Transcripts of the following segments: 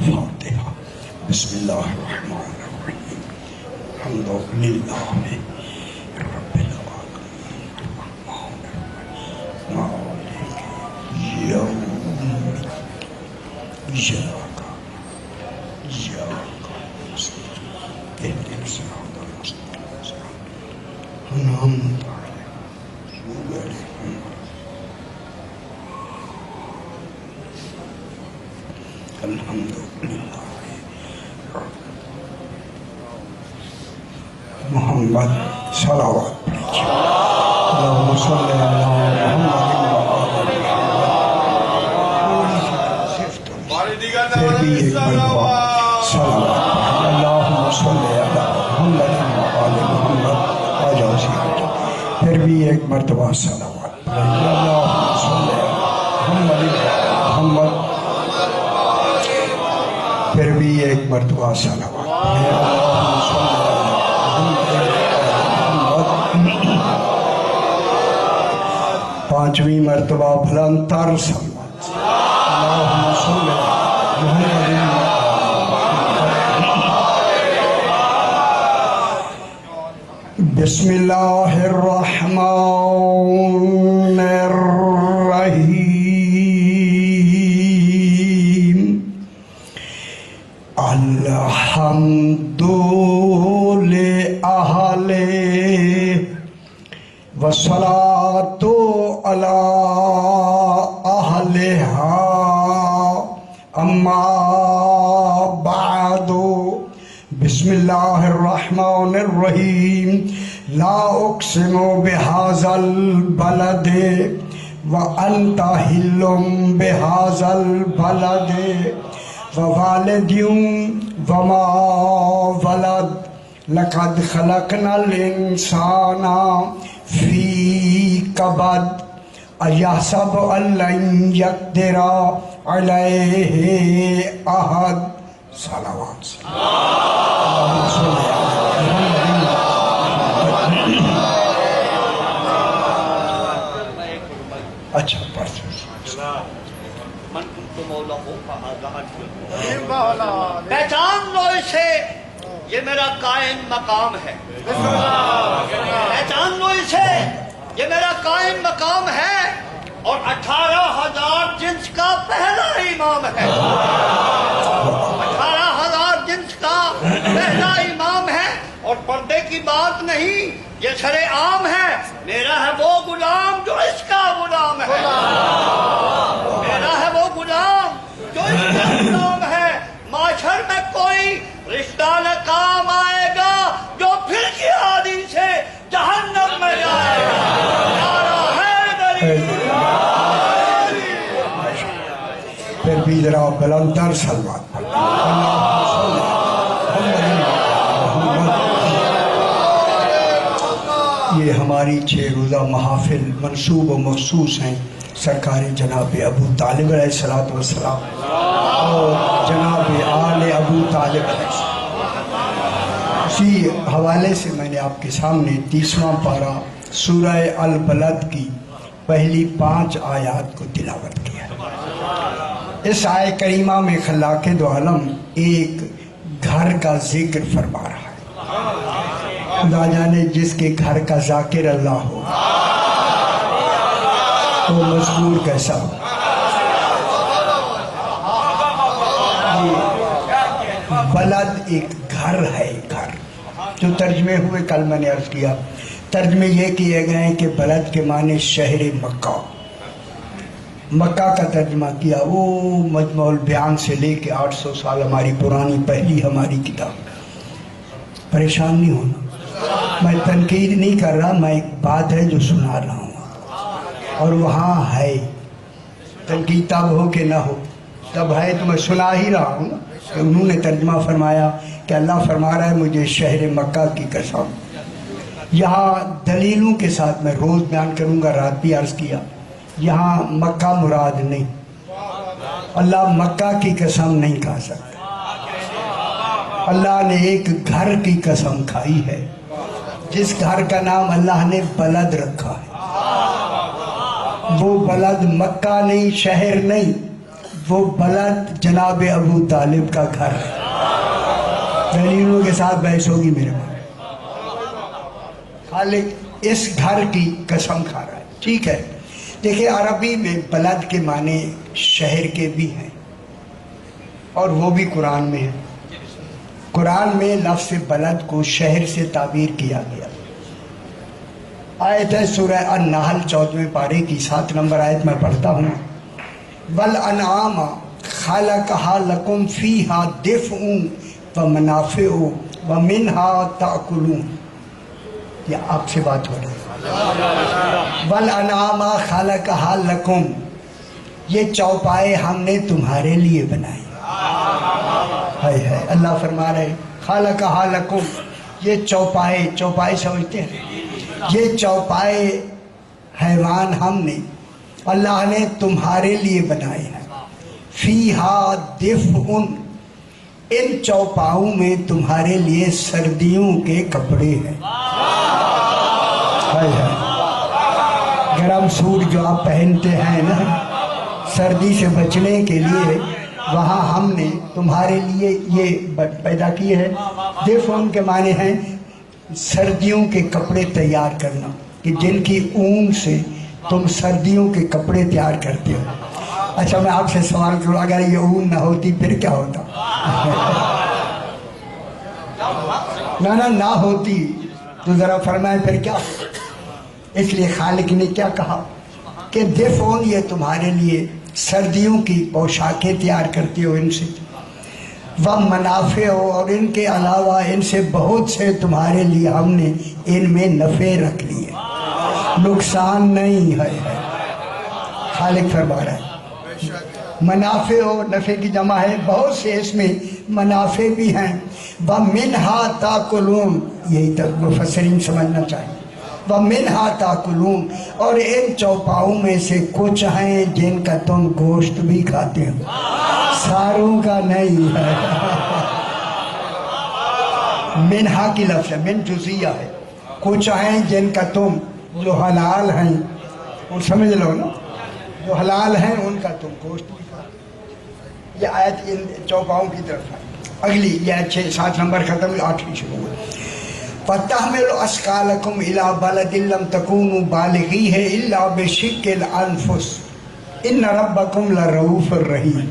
الفاتحہ۔ بسم اللہ الرحمن الرحیم۔ الحمد للہ رب العالمین الرحمن الرحیم مالک یوم الدین ایاک نستعین اهدنا الصراط المستقیم صراط الذین انعمت علیہم الحمد للہ محمد صلوات پڑھیے۔ اللہم صلی علی محمد پھر بھی ایک مرتبہ صلوات پڑھیے۔ اللہم صلی علی محمد محمد آ جاؤ سیکھ۔ پھر بھی ایک مرتبہ صلوات پڑھیے۔ اللہم صلی علی محمد محمد، پھر بھی ایک مرتبہ صلوات پڑھیے۔ اللہم صلی علی پانچویں مرتبہ بلند تر صلوات۔ اللہم صلی علی محمد۔ بسم اللہ الرحمن الرحیم۔ الحمد لأہل والصلاة على أهلها أما بعد بسم الله الرحمن الرحيم لا أقسم بهذا البلد وأنت حل بهذا البلد ووالد وما ولد لقد خلقنا الإنسان فی کبد ایحسب ان لن یقدر علیہ احد۔ صلوات سے اچھا پہچان لو اسے، یہ میرا قائم مقام ہے۔ پہچان لو اسے، یہ میرا قائم مقام ہے، اور 18,000 جنس کا پہلا امام ہے۔ 18,000 جنس کا پہلا امام ہے، اور پردے کی بات نہیں، یہ سر عام ہے۔ میرا ہے وہ غلام جو اس کا غلام ہے، میرا ہے وہ غلام جو اس کا غلام ہے۔ معاشر میں کوئی رشتہ نہ کام آئے گا جو پھر کی عادی سے جہنم میں جائے گا۔ نعرہ حیدری۔ پھر بھی ذرا بلند تر صلوات پڑھیں۔ یہ ہماری 6 روزہ محافل منسوب و مخصوص ہیں سرکار جناب ابو طالب علیہ السلام اور جناب آل ابو طالب علیہ السلام۔ اسی حوالے سے میں نے آپ کے سامنے 30واں پارہ سورہ البلد کی پہلی 5 آیات کو تلاوت کیا۔ اس آیہ کریمہ میں خلاق دو عالم ایک گھر کا ذکر فرما رہا ہے۔ خدا جانے جس کے گھر کا ذاکر اللہ ہو تو مذکور کیسا ہو۔ بلد ایک گھر ہے، گھر جو ترجمے ہوئے کل میں نے عرض کیا، ترجمے یہ کیے گئے ہیں کہ بلد کے معنی شہر مکہ، مکہ کا ترجمہ کیا۔ وہ مجموع البیان سے لے کے 800 سال ہماری پرانی پہلی ہماری کتاب۔ پریشان نہیں ہونا، میں تنقید نہیں کر رہا، میں ایک بات ہے جو سنا رہا ہوں، اور وہاں ہے تنقید تب ہو کہ نہ ہو، تب ہے تو میں سنا ہی رہا ہوں کہ انہوں نے ترجمہ فرمایا کہ اللہ فرما رہا ہے مجھے شہر مکہ کی قسم۔ یہاں دلیلوں کے ساتھ میں روز بیان کروں گا، رات بھی عرض کیا، یہاں مکہ مراد نہیں، اللہ مکہ کی قسم نہیں کھا سکتا۔ اللہ نے ایک گھر کی قسم کھائی ہے، جس گھر کا نام اللہ نے بلد رکھا ہے۔ وہ بلد مکہ نہیں، شہر نہیں، وہ بلد جناب ابو طالب کا گھر ہے. دلیلوں کے ساتھ بحث ہوگی میرے پاس. خالق اس گھر کی قسم کھا رہا ہے. ٹھیک ہے. دیکھیں عربی میں بلد کے معنی شہر کے بھی ہیں اور وہ بھی قرآن میں ہے. قرآن میں لفظ بلد کو شہر سے تعبیر کیا گیا. آیت ہے سورہ النحل 14ویں پارے کی 7 نمبر آیت میں پڑھتا ہوں. والانعام خلقها لکم فیہا دفع ومنافع ومنہا تأکلون. یہ آپ سے بات ہو رہی ہے. والانعام خلقها لکم، یہ چوپائے ہم نے تمہارے لیے بنائی. ہے اللہ فرما رہے خلقها لکم، یہ چوپائے سمجھتے ہیں؟ یہ چوپائے حیوان ہم نے اللہ نے تمہارے لیے بنائے ہیں. فیہا دفع، ان چوپاؤں میں تمہارے لیے سردیوں کے کپڑے ہیں. گرم سوٹ جو آپ پہنتے ہیں نا سردی سے بچنے کے لیے، وہاں ہم نے تمہارے لیے یہ پیدا کیے ہیں. دفع ان کے معنی ہیں سردیوں کے کپڑے تیار کرنا، کہ جن کی اون سے تم سردیوں کے کپڑے تیار کرتے ہو. اچھا میں آپ سے سوال کروں، اگر یہ اون نہ ہوتی پھر کیا ہوتا؟ نہ ہوتی تو ذرا فرمائیں پھر کیا. اس لیے خالق نے کیا کہا کہ دفعون، یہ تمہارے لیے سردیوں کی پوشاکیں تیار کرتے ہو ان سے. ومنافع، اور ان کے علاوہ ان سے بہت سے تمہارے لیے ہم نے ان میں نفع رکھ لیے، نقصان نہیں ہے. خالق فرما رہا ہے منافع و نفع کی جمع ہے، بہت سے اس میں منافع بھی ہیں. وَمِنْهَا تَأْكُلُونَ، یہی تک مفسرین سمجھنا چاہیے. وَمِنْهَا تَأْكُلُونَ، اور ان چوپاؤں میں سے کچھ ہیں جن کا تم گوشت بھی کھاتے ہو، ساروں کا نہیں ہے. منہا کی لفظ ہے، من جزیہ ہے. کچھ ہیں جن کا تم جو حلال ہیں، وہ سمجھ لو نا، جو حلال ہیں ان کا تم گوشت بھی کھاتے. یہ آیت ان چوپاؤں کی طرف ہے. اگلی یہ 7 نمبر ختم، 8ویں شروع ہوئی. وَتَحْمِلُ أَثْقَالَكُمْ إِلَىٰ بَلَدٍ لَّمْ تَكُونُوا بَالِغِيهِ إِلَّا بِشِقِّ الْأَنفُسِ إِنَّ رَبَّكُمْ لَرَءُوفٌ رَحِيمٌ.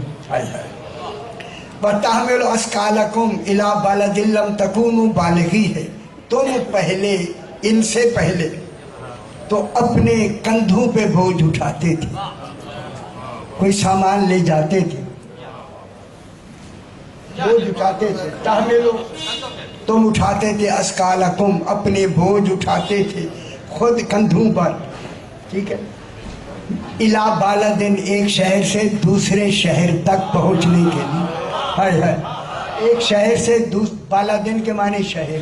وَتَحْمِلُ أَثْقَالَكُمْ إِلَىٰ بَلَدٍ لَّمْ تَكُونُوا بَالِغِيهِ، تم پہلے ان سے پہلے تو اپنے کندھوں پہ بوجھ اٹھاتے تھے، کوئی سامان لے جاتے تھے بوجھ اٹھاتے تھے. تحملو، تم اٹھاتے تھے. اسکالکم، اپنے بوجھ اٹھاتے تھے خود کندھوں پر. ٹھیک ہے. الا بالدن، ایک شہر سے دوسرے شہر تک پہنچنے کے لیے. ایک شہر سے بالدن کے معنی شہر،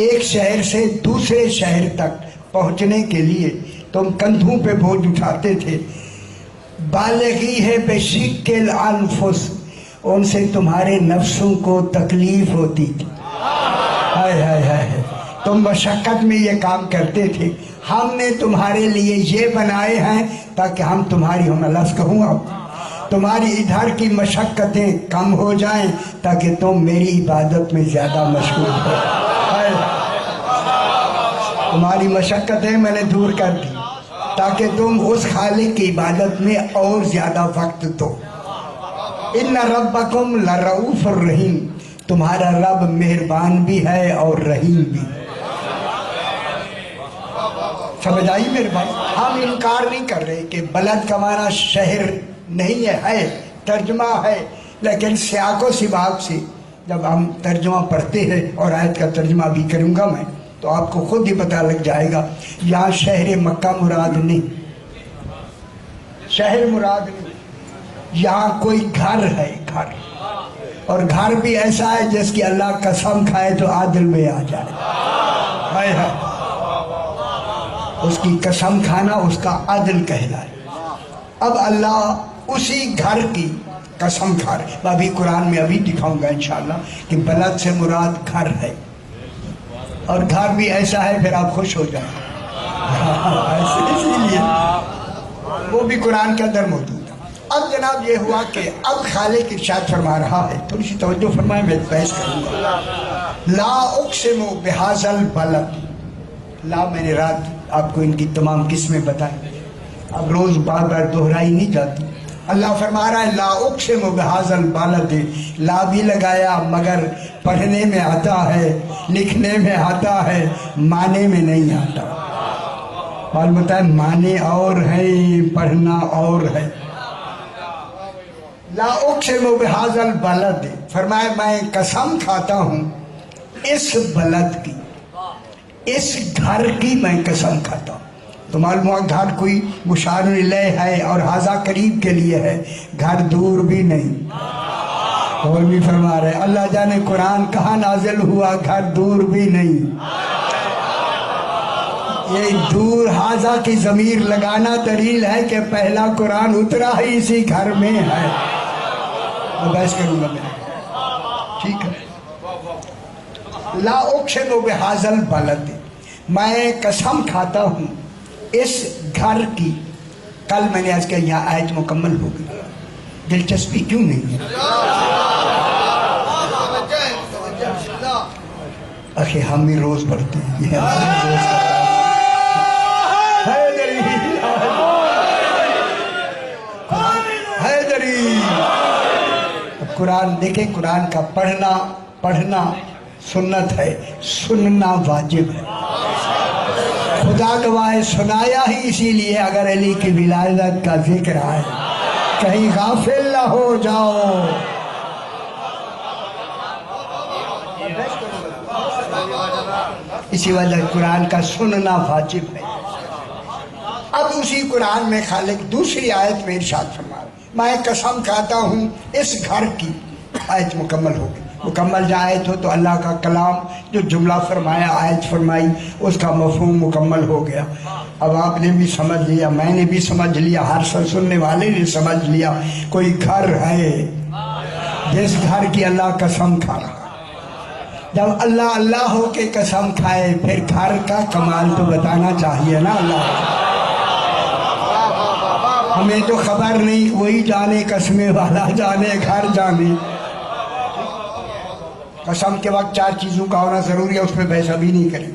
ایک شہر سے دوسرے شہر تک پہنچنے کے لیے تم کندھوں پہ بوجھ اٹھاتے تھے. بالغی ہے بشق الانفس، ان سے تمہارے نفسوں کو تکلیف ہوتی تھی. تم مشقت میں یہ کام کرتے تھے. ہم نے تمہارے لیے یہ بنائے ہیں تاکہ ہم تمہاری، ہم لفظ کہوں اب، تمہاری ادھر کی مشقتیں کم ہو جائیں تاکہ تم میری عبادت میں زیادہ مشغول ہو. تمہاری مشقتیں میں نے دور کر دی تاکہ تم اس خالق کی عبادت میں اور زیادہ وقت دو. ان ربکم لرؤوف الرحیم، تمہارا رب مہربان بھی ہے اور رحیم بھی. سمجھ آئی میرے بھائی؟ ہم انکار نہیں کر رہے کہ بلد کا معنی شہر نہیں ہے ترجمہ ہے، لیکن سیاق و سباق سے جب ہم ترجمہ پڑھتے ہیں، اور آیت کا ترجمہ بھی کروں گا میں، تو آپ کو خود ہی پتہ لگ جائے گا. یہاں شہر مکہ مراد نہیں، شہر مراد نہیں. یہاں کوئی گھر ہے، گھر، اور گھر بھی ایسا ہے جس کی اللہ قسم کھائے تو عادل میں آ جائے. اس کی قسم کھانا اس کا عدل کہلائے. اب اللہ اسی گھر کی قسم کھا رہے. میں ابھی قرآن میں ابھی دکھاؤں گا انشاءاللہ کہ بلد سے مراد گھر ہے، اور گھر بھی ایسا ہے، پھر آپ خوش ہو جائیں. اسی لیے وہ بھی قرآن کے اندر موجود ہے. اب جناب یہ ہوا کہ اب خالق ارشاد فرما رہا ہے، تھوڑی سی توجہ فرمائیں، میں بحث کروں گا. لا اقسم بہذا البلد، لا میں نے رات آپ کو ان کی تمام قسمیں بتائیں، اب روز بار بار دہرائی نہیں جاتی. اللہ فرما رہا ہے لا اقسم بہذا البلد، لا بھی لگایا مگر پڑھنے میں آتا ہے، لکھنے میں آتا ہے، معنی میں نہیں آتا. معلوم ہے معنی اور ہیں، پڑھنا اور ہے. لا اقسم بہذا البلد، فرمایا میں قسم کھاتا ہوں اس بلد کی، اس گھر کی میں قسم کھاتا ہوں. تو معلوم ہوا گھر کوئی مشار الیہ ہے اور ہاذا قریب کے لیے ہے، گھر دور بھی نہیں. اور بھی فرما رہے اللہ جانے قرآن کہاں نازل ہوا، گھر دور بھی نہیں. یہ دور ہاذا کی ضمیر لگانا دلیل ہے کہ پہلا قرآن اترا ہی اسی گھر میں ہے. بحث کروں گا میں، ٹھیک ہے. لا اقسم بہذا البلد، میں قسم کھاتا ہوں اس گھر کی. کل میں نے آج کہا یہاں آیت مکمل ہو گئی، دلچسپی کیوں نہیں ہے؟ اخی ہم بھی روز پڑھتے ہیں، یہ ہمارے روز کا حیدری. قرآن دیکھیں، قرآن کا پڑھنا سنت ہے، سننا واجب ہے. خدا گواہ سنایا ہی اسی لیے اگر علی کی ولادت کا ذکر آئے کہیں غافل نہ ہو جاؤ. اسی وجہ قرآن کا سننا واجب ہے. اب اسی قرآن میں خالق دوسری آیت میں ارشاد فرما رہا ہے میں قسم کھاتا ہوں اس گھر کی. آیت مکمل ہو گئی. مکمل جو آیت ہو تو اللہ کا کلام جو جملہ فرمایا، آیت فرمائی، اس کا مفہوم مکمل ہو گیا. اب آپ نے بھی سمجھ لیا، میں نے بھی سمجھ لیا، ہر سننے والے نے سمجھ لیا کوئی گھر ہے جس گھر کی اللہ قسم کھا رہا. جب اللہ اللہ ہو کے قسم کھائے پھر گھر کا کمال تو بتانا چاہیے نا. اللہ ہمیں تو خبر نہیں، وہی جانے قسمیں والا جانے، گھر جانے. قسم کے وقت چار چیزوں کا ہونا ضروری ہے، اس میں بحث بھی نہیں کریں.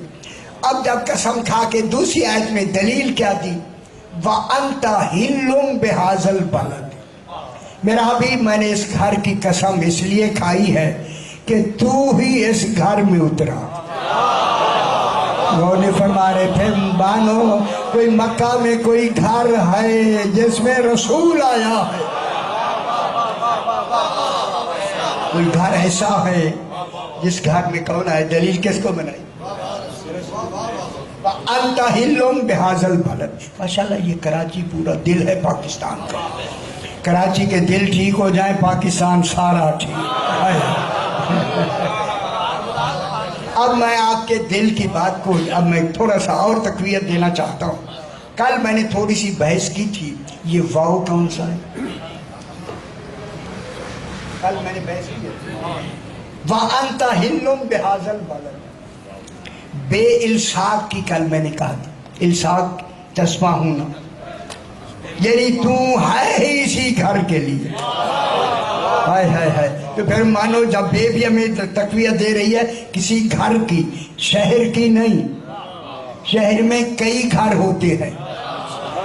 اب جب قسم کھا کے دوسری آیت میں دلیل کیا دی، وَأَنْتَ حِلٌّ بِهَذَا الْبَلَدِ، میرا حبیب میں نے اس گھر کی قسم اس لیے کھائی ہے کہ تو ہی اس گھر میں اترا. وہ نے فرما رہے تھے بانو کوئی مکہ میں کوئی گھر ہے جس میں رسول آیا ہے، کوئی گھر ایسا ہے جس گھر میں کون آئے. دلیل کس کو بنائی؟ انت حلم بہذا البلد. ماشاءاللہ یہ کراچی پورا دل ہے پاکستان کا. کراچی کے دل ٹھیک ہو جائیں پاکستان سارا ٹھیک ہے. اب میں آپ کے دل کی بات کو اب میں تھوڑا سا اور تقویت دینا چاہتا ہوں. کل میں نے تھوڑی سی بحث کی تھی، یہ واو کون سا ہے؟ کل میں نے بحث کی وَأَنْتَ حِلٌّ بِهَذَا الْبَلَدِ، بے الصاق کی کل میں نے کہا تھا. الصاق چشمہ ہونا، یعنی تو ہے ہی اسی گھر کے لیے. ہائے ہائے ہائے. تو پھر مانو جب بے بھی ہمیں تقویت دے رہی ہے کسی گھر کی، شہر کی نہیں. شہر میں کئی گھر ہوتے ہیں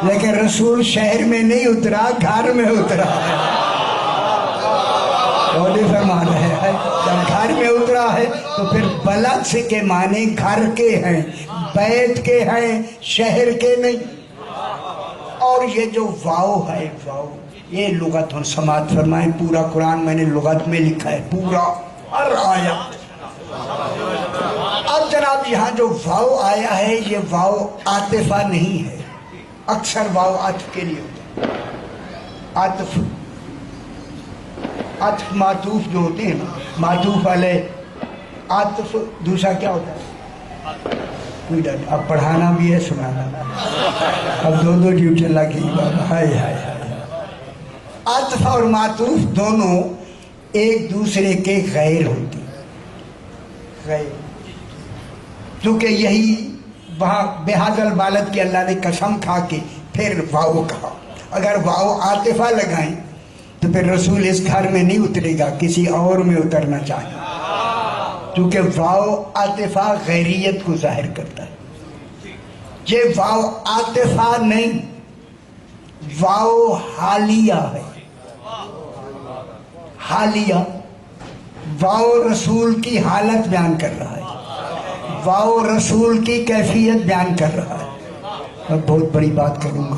لیکن رسول شہر میں نہیں اترا، گھر میں اترا ہے. اور فرما رہے ہیں جب گھر میں اترا ہے تو پھر بلد سے کے معنی گھر کے ہیں، بیت کے ہیں، شہر کے نہیں. اور یہ جو واو ہے، واو یہ لغت ہم سماعت فرمائیں. پورا قرآن میں نے لغت میں لکھا ہے، پورا ہر آیا. اب جناب یہاں جو واو آیا ہے یہ واو عاطفہ نہیں ہے. اکثر واو عطف کے لیے ہوتا ہے. عطف معطوف جو ہوتے ہیں نا، معطوف علیہ. عطف دوسرا کیا ہوتا ہے؟ کوئی ڈر. اب پڑھانا بھی ہے، سنانا بھی ہے. اب دو ڈیوٹی لگی. ہائے ہائے ہائے. عطف اور معطوف دونوں ایک دوسرے کے غیر ہوتے ہیں. غیر کیونکہ یہی وہاں بہذا البلد کی اللہ نے قسم کھا کے پھر واو کہا. اگر واو عاطفہ لگائیں تو پھر رسول اس گھر میں نہیں اترے گا، کسی اور میں اترنا چاہیے، کیونکہ واو عاطفہ غیریت کو ظاہر کرتا ہے۔ یہ واو عاطفہ نہیں، واو حالیہ ہے۔ حالیہ واو رسول کی حالت بیان کر رہا ہے، واو رسول کی کیفیت بیان کر رہا ہے۔ میں بہت بڑی بات کروں گا،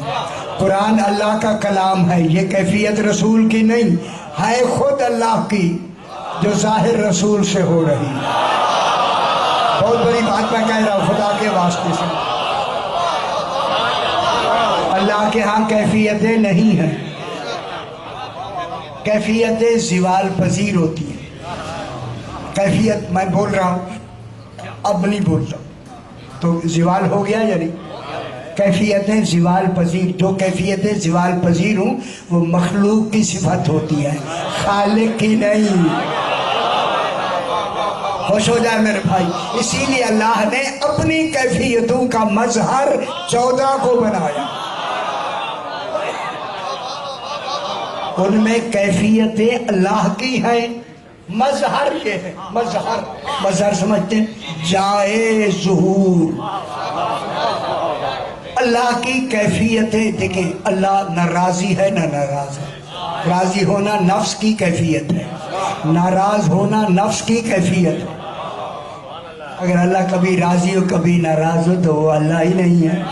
قرآن اللہ کا کلام ہے، یہ کیفیت رسول کی نہیں ہے، خود اللہ کی جو ظاہر رسول سے ہو رہی ہے۔ بہت بڑی بات میں کہہ رہا ہوں خدا کے واسطے سے۔ اللہ کے ہاں کیفیتیں نہیں ہیں، کیفیتیں زوال پذیر ہوتی ہیں۔ کیفیت میں بول رہا ہوں، اب نہیں بولتا تو زوال ہو گیا یا نہیں؟ کیفیتیں زوال پذیر، جو کیفیتیں زوال پذیر ہوں وہ مخلوق کی صفت ہوتی ہے، خالق کی نہیں۔ خوش ہو جائے میرے بھائی، اسی لیے اللہ نے اپنی کیفیتوں کا مظہر 14 کو بنایا۔ ان میں کیفیتیں اللہ کی ہیں، مظہر یہ ہے، مظہر سمجھتے ہیں جائے ظہور اللہ کی کیفیتیں۔ دیکھیں اللہ نہ راضی ہے نہ ناراض ہے، راضی ہونا نفس کی کیفیت ہے، ناراض ہونا نفس کی کیفیت ہے۔ اگر اللہ کبھی راضی ہو کبھی ناراض ہو تو وہ اللہ ہی نہیں ہے،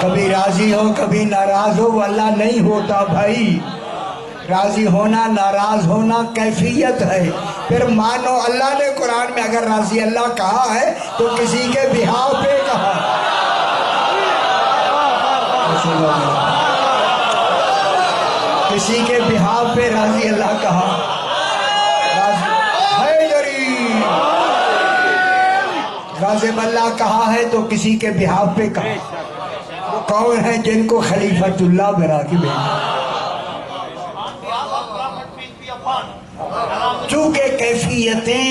کبھی راضی ہو کبھی ناراض ہو وہ اللہ نہیں ہوتا بھائی۔ راضی ہونا ناراض ہونا کیفیت ہے۔ پھر مانو اللہ نے قرآن میں اگر راضی اللہ کہا ہے تو کسی کے بہاؤ پہ کہا، کسی کے بہاؤ پہ راضی اللہ کہا، غاضب اللہ کہا ہے تو کسی کے بہاؤ پہ کہا۔ وہ کون ہیں جن کو خلیفۃ اللہ بنا کے بھیجا؟ چونکہ کیفیتیں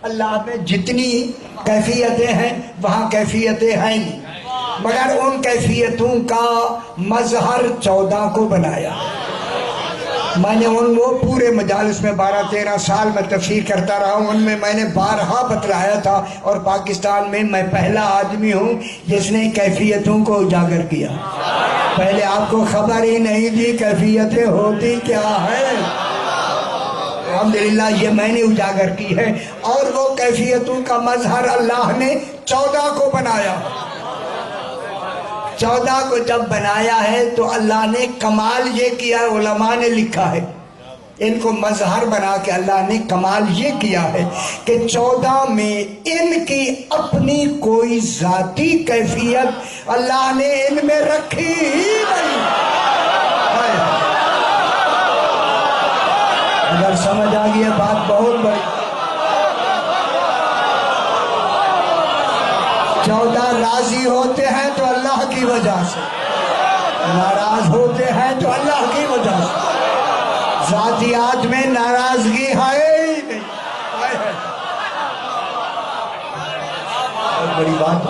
اللہ میں جتنی کیفیتیں ہیں وہاں کیفیتیں ہیں نہیں، مگر ان کیفیتوں کا مظہر 14 کو بنایا۔ میں نے وہ پورے مجالس میں 12-13 سال میں تفسیر کرتا رہا ہوں، ان میں میں نے بارہا بتلایا تھا، اور پاکستان میں میں پہلا آدمی ہوں جس نے کیفیتوں کو اجاگر کیا۔ پہلے آپ کو خبر ہی نہیں تھی کیفیتیں ہوتی کیا ہے، الحمدللہ یہ میں نے اجاگر کی ہے۔ اور وہ کیفیتوں کا مظہر اللہ نے 14 کو بنایا۔ 14 کو جب بنایا ہے تو اللہ نے کمال یہ کیا ہے، علماء نے لکھا ہے ان کو مظہر بنا کے اللہ نے کمال یہ کیا ہے کہ 14 میں ان کی اپنی کوئی ذاتی کیفیت اللہ نے ان میں رکھی ہی نہیں۔ اگر سمجھ آ گئی ہے بات بہت بڑی۔ 14 راضی ہوتے ہیں تو اللہ کی وجہ سے، ناراض ہوتے ہیں تو اللہ کی وجہ سے۔ ذاتیات میں ناراضگی ہے ہی نہیں۔ بہت بڑی بات۔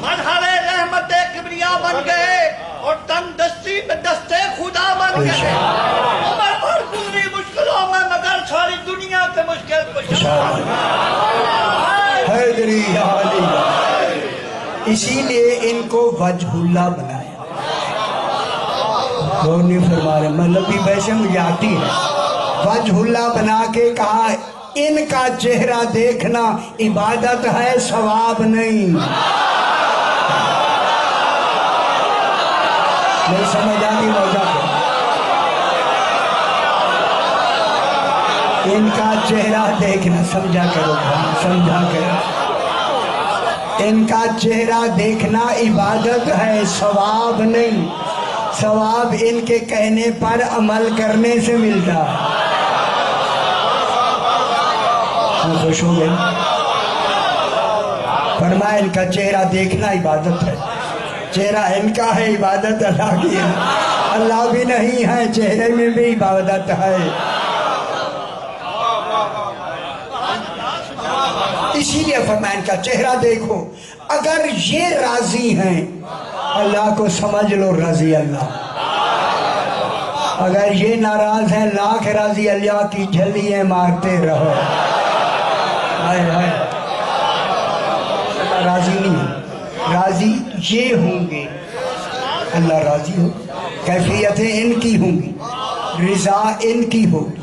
مظہر رحمت کبریا بن گئے اور تن دستی میں دستے خدا بن گئے۔ عمر پر پوری مشکلوں میں مگر ساری دنیا کے مشکل کشا۔ اسی لیے ان کو وجہ اللہ بنایا۔ وہ نہیں فرما رہے، مطلب بھی ویسے مجھے آتی ہے، وجہ اللہ بنا کے کہا ان کا چہرہ دیکھنا عبادت ہے، ثواب نہیں۔ نہیں سمجھ آتی موضوع کو؟ ان کا چہرہ دیکھنا، سمجھا کرو سمجھا کرو، ان کا چہرہ دیکھنا عبادت ہے، ثواب نہیں۔ ثواب ان کے کہنے پر عمل کرنے سے ملتا ہے۔ خوش ہو گئے؟ فرمایا ان کا چہرہ دیکھنا عبادت ہے، چہرہ ان کا ہے، عبادت اللہ کی ہے۔ اللہ بھی نہیں ہے، چہرے میں بھی عبادت ہے۔ اسی لیے فرمایا ان کا چہرہ دیکھو، اگر یہ راضی ہیں اللہ کو سمجھ لو رضی اللہ، اگر یہ ناراض ہیں لاکھ راضی اللہ کی جھلیاں مارتے رہو۔ ہائے ہائے، اللہ راضی نہیں ہے، راضی یہ ہوں گے، اللہ راضی ہو، کیفیتیں ان کی ہوں گی، رضا ان کی ہوگی،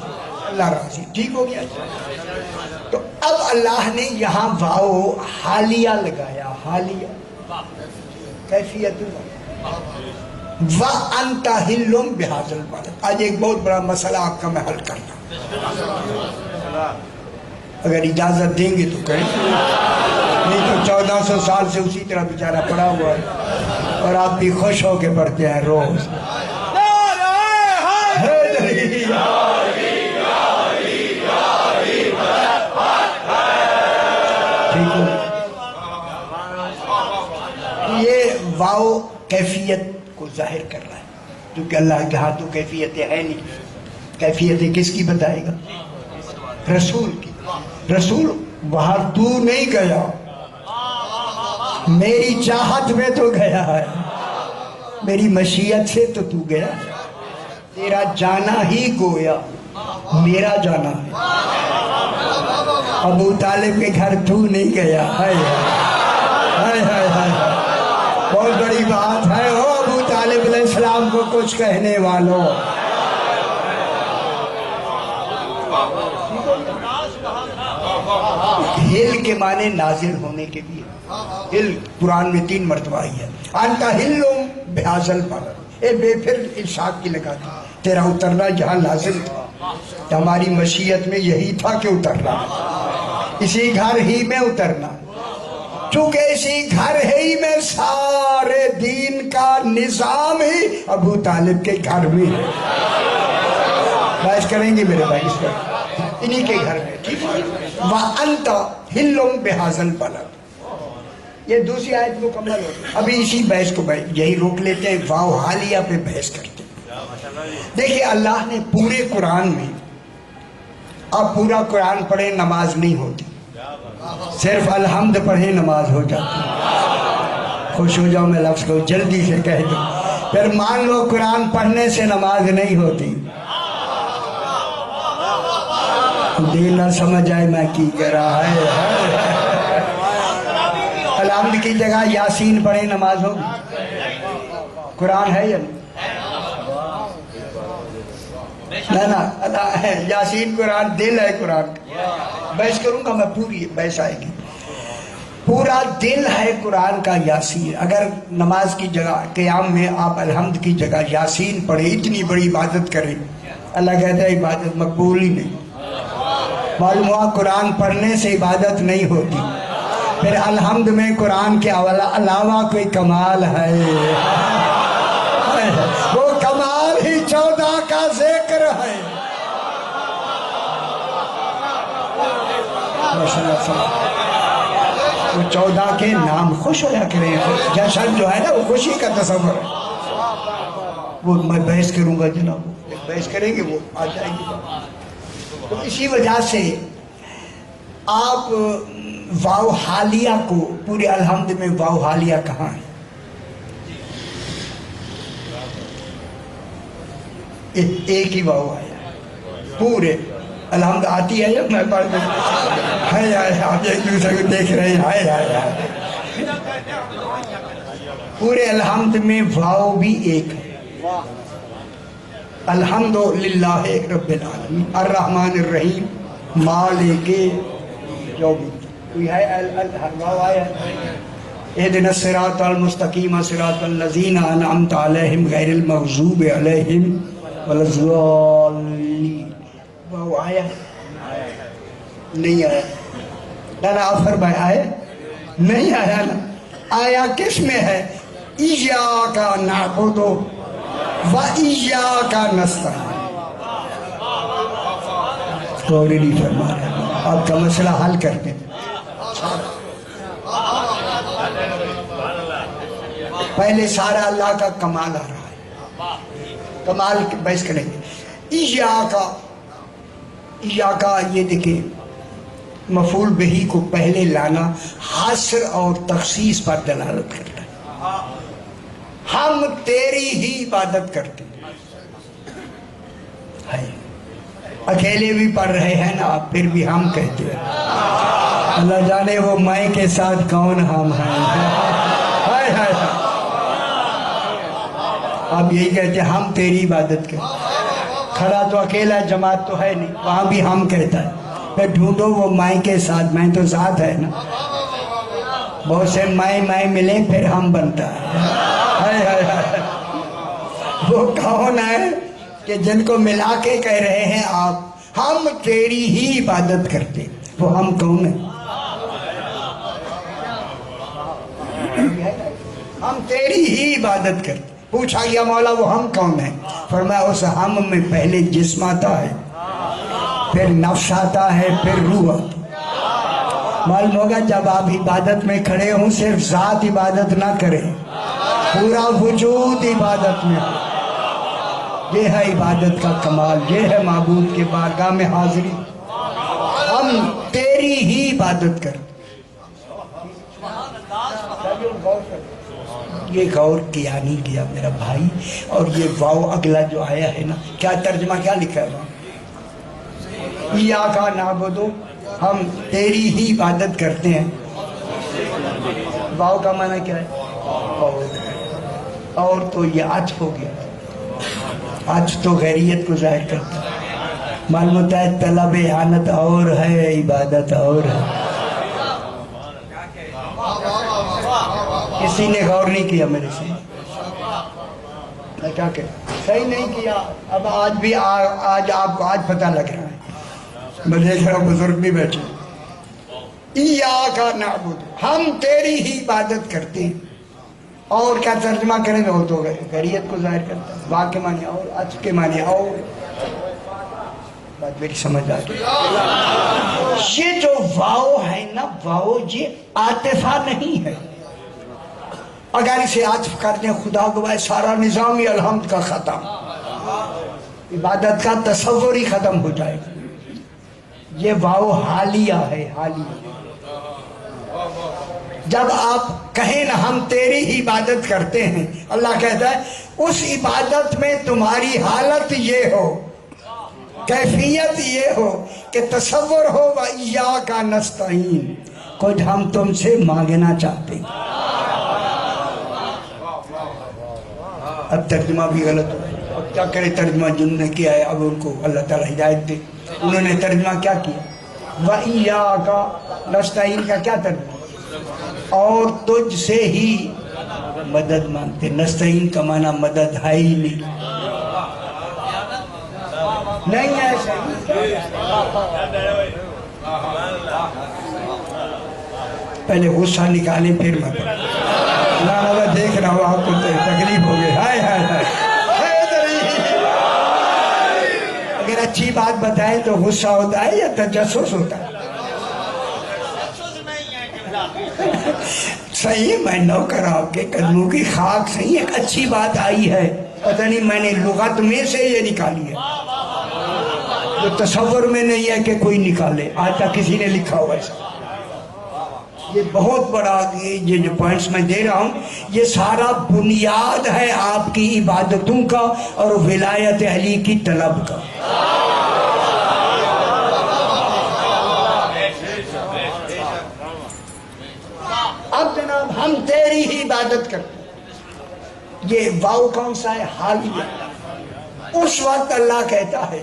اللہ راضی۔ ٹھیک ہو گیا؟ تو اب اللہ نے یہاں واو حالیہ لگایا، حالیہ کیفیت وَأَنْتَ حِلٌّ بِهَذَا الْبَلَدِ۔ آج ایک بہت بڑا مسئلہ آپ کا میں حل کرنا، اگر اجازت دیں گے تو کریں، نہیں تو 1400 سال سے اسی طرح بیچارہ پڑا ہوا ہے، اور آپ بھی خوش ہو کے پڑھتے ہیں روز۔ یہ واو کیفیت کو ظاہر کر رہا ہے، کیونکہ اللہ کے ہاں تو کیفیتیں ہے نہیں۔ کیفیتیں کس کی بتائے گا؟ رسول کی۔ رسول باہر تو نہیں گیا، میری چاہت میں تو گیا ہے، میری مشیت سے تو گیا، تیرا جانا ہی گویا میرا جانا ہے۔ ابو طالب کے گھر تو نہیں گیا، ہائے ہائے ہائے ہائے، بہت بڑی بات ہے۔ او ابو طالب علیہ السلام کو کچھ کہنے والوں، ہل کے معنی نازل ہونے کے لیے، ہل قرآن میں 3 مرتبہ آئی ہے۔ انت ہلم بہذا البلد، اے بے پھر الشاق کی لگا دی، تیرا اترنا یہاں لازم تھا، ہماری مشیت میں یہی تھا کہ اترنا، اسی گھر ہی میں اترنا، چونکہ اسی گھر ہی میں سارے دین کا نظام ہی ابو طالب کے گھر میں ہے۔ بحث کریں گے میرے بھائی اس پر، انہی کے گھر میں، ٹھیک ہے۔ وَأَنْتَ حِلٌّ بِهَذَا الْبَلَدِ، یہ دوسری آیت مکمل ہو گئی۔ ابھی اسی بحث کو یہی روک لیتے ہیں، واو حالیہ پہ بحث کرتے ہیں۔ دیکھیں اللہ نے پورے قرآن میں، اب پورا قرآن پڑھیں نماز نہیں ہوتی، صرف الحمد پڑھیں نماز ہو جاتی۔ خوش ہو جاؤ میں لفظ کو جلدی سے کہہ دوں، پھر مان لو قرآن پڑھنے سے نماز نہیں ہوتی، دل نہ سمجھ آئے میں کی کہہ رہا ہے۔ الحمد کی جگہ یاسین پڑھیں نماز ہوگی، قرآن ہے یا نہیں؟ نا یاسین قرآن، دل ہے قرآن۔ بحث کروں گا میں، پوری بحث آئے گی، پورا دل ہے قرآن کا یاسین۔ اگر نماز کی جگہ قیام میں آپ الحمد کی جگہ یاسین پڑھیں، اتنی بڑی عبادت کریں، اللہ کہتا ہے عبادت مقبول ہی نہیں۔ معلوم ہوا قرآن پڑھنے سے عبادت نہیں ہوتی، پھر الحمد میں قرآن کے علاوہ کوئی کمال ہے، وہ کمال ہی 14 کا ذکر ہے۔ وہ 14 کے نام خوش ہو جا کریں، جشن جو ہے نا وہ خوشی کا تصور ہے۔ وہ میں بحث کروں گا جناب، بحث کریں گے وہ آ جائیں گے۔ تو اسی وجہ سے آپ واو حالیہ کو، پورے الحمد میں واو حالیہ کہاں ہے؟ ایک ہی واو آیا پورے الحمد آتی ہے، میں پڑھ دوں ہے، آپ ایک دوسرے کو دیکھ رہے ہیں، پورے الحمد میں واو بھی ایک ہے۔ الحمد للہ رب العالمین الرحمن الرحیم مالک یوم الدین، کوئی ہے واو آیا ہے؟ اہدنا الصراط المستقیم صراط الذین انعمت علیہم غیر المغضوب علیہم ولا الضالین، واو آیا نہیں آیا؟ نا آپ فرمائے آیا نہیں آیا نا؟ آیا کس میں ہے؟ ایاک نعبد و ایاک نستعین، غور نہیں فرما رہے، آپ کا مسئلہ حل کرتے ہیں۔ پہلے سارا اللہ کا کمال آ رہا ہے، کمال بحث کریں گے. ایاکا یہ دیکھیں مفعول بہی کو پہلے لانا حصر اور تخصیص پر دلالت کرتا ہے. ہم تیری ہی عبادت کرتے ہیں. اکیلے بھی پڑھ رہے ہیں نا آپ، پھر بھی ہم کہتے ہیں. اللہ جانے وہ مائیں کے ساتھ کون ہم ہیں. ہائے ہائے آپ یہی کہتے ہیں ہم تیری عبادت کرتے. کھڑا تو اکیلا جماعت تو ہے نہیں، وہاں بھی ہم کہتا ہے. پھر ڈھونڈو وہ مائیں کے ساتھ، میں تو ذات ہے نا. بہت سے مائیں ملیں پھر ہم بنتا ہے. ہائے ہائے ہائے وہ کون ہے کہ جن کو ملا کے کہہ رہے ہیں آپ ہم تیری ہی عبادت کرتے. وہ ہم کون ہیں؟ ہم تیری ہی عبادت کرتے. پوچھا گیا مولا وہ ہم کون ہیں؟ فرمایا اس ہم میں پہلے جسم آتا ہے، پھر نفس آتا ہے، پھر روح آتا ہے. معلوم ہوگا جب آپ عبادت میں کھڑے ہوں صرف ذات عبادت نہ کریں، پورا وجود عبادت میں ہو. یہ ہے عبادت کا کمال، یہ ہے معبود کے بارگاہ میں حاضری. ہم تیری ہی عبادت کریں. یہ غور کیا نہیں کیا میرا بھائی. اور یہ واو اگلا جو آیا ہے نا، کیا ترجمہ کیا لکھا ہے وہاں؟ ایاکا نعبدو، ہم تیری ہی عبادت کرتے ہیں. واو کا معنی کیا ہے؟ اور تو یہ عطف ہو گیا. عطف تو غیریت کو ظاہر کرتا ہے. معلوم ہوتا ہے طلب اعانت اور ہے، عبادت اور ہے. کسی نے غور نہیں کیا میرے سے. میں کیا کہ صحیح نہیں کیا. اب آج بھی آج آپ کو آج پتہ لگ رہا ہے. میں دیکھ رہا ہوں بزرگ بھی بیٹھے. ایاکا نعبد، ہم تیری ہی عبادت کرتے ہیں. اور کیا ترجمہ کریں گے؟ وہ تو غیریت کو ظاہر کرتا ہے. واو کے معنی اور، عطف کے معنی اور. بات میری سمجھ آ گئی. یہ جو واو ہے نا، واو یہ عاطفہ نہیں ہے. اگر اسے عطف کر دیں خدا گواہ سارا نظام الحمد کا ختم، عبادت کا تصور ہی ختم ہو جائے گا. یہ واو حالیہ ہے، حالیہ. جب آپ کہیں نا ہم تیری ہی عبادت کرتے ہیں، اللہ کہتا ہے اس عبادت میں تمہاری حالت یہ ہو، کیفیت یہ ہو کہ تصور ہو وَإِيَّاكَ نَسْتَعِينُ، کچھ ہم تم سے مانگنا چاہتے ہیں. اب ترجمہ بھی غلط ہو. اب کیا کرے ترجمہ جن نے کیا ہے، اب ان کو اللہ تعالیٰ ہدایت دے. انہوں نے ترجمہ کیا کیا؟ وَإِيَّاكَ نَسْتَعِينُ کا کیا ترجمہ؟ اور تجھ سے ہی مدد مانگتے. نستعین کا معنی مدد ہے ہی نہیں ایسا. پہلے غصہ نکالیں پھر مدد. میں دیکھ رہا ہوں آپ کو تکلیف ہو گئی. ہائے ہائے ہائے. اگر اچھی بات بتائیں تو غصہ ہوتا ہے یا تجسس ہوتا ہے؟ صحیح. میں نوکر آپ کے قدموں کی خاک. صحیح ایک اچھی بات آئی ہے، پتہ نہیں میں نے لغت میں سے یہ نکالی ہے جو تصور میں نہیں ہے کہ کوئی نکالے. آج تک کسی نے لکھا ہوا ایسا. یہ بہت بڑا یہ جو پوائنٹس میں دے رہا ہوں یہ سارا بنیاد ہے آپ کی عبادتوں کا اور ولایت علی کی طلب کا. اب جناب ہم تیری ہی عبادت کرتے ہیں. یہ واو کون سا ہے؟ حالیہ. اس وقت اللہ کہتا ہے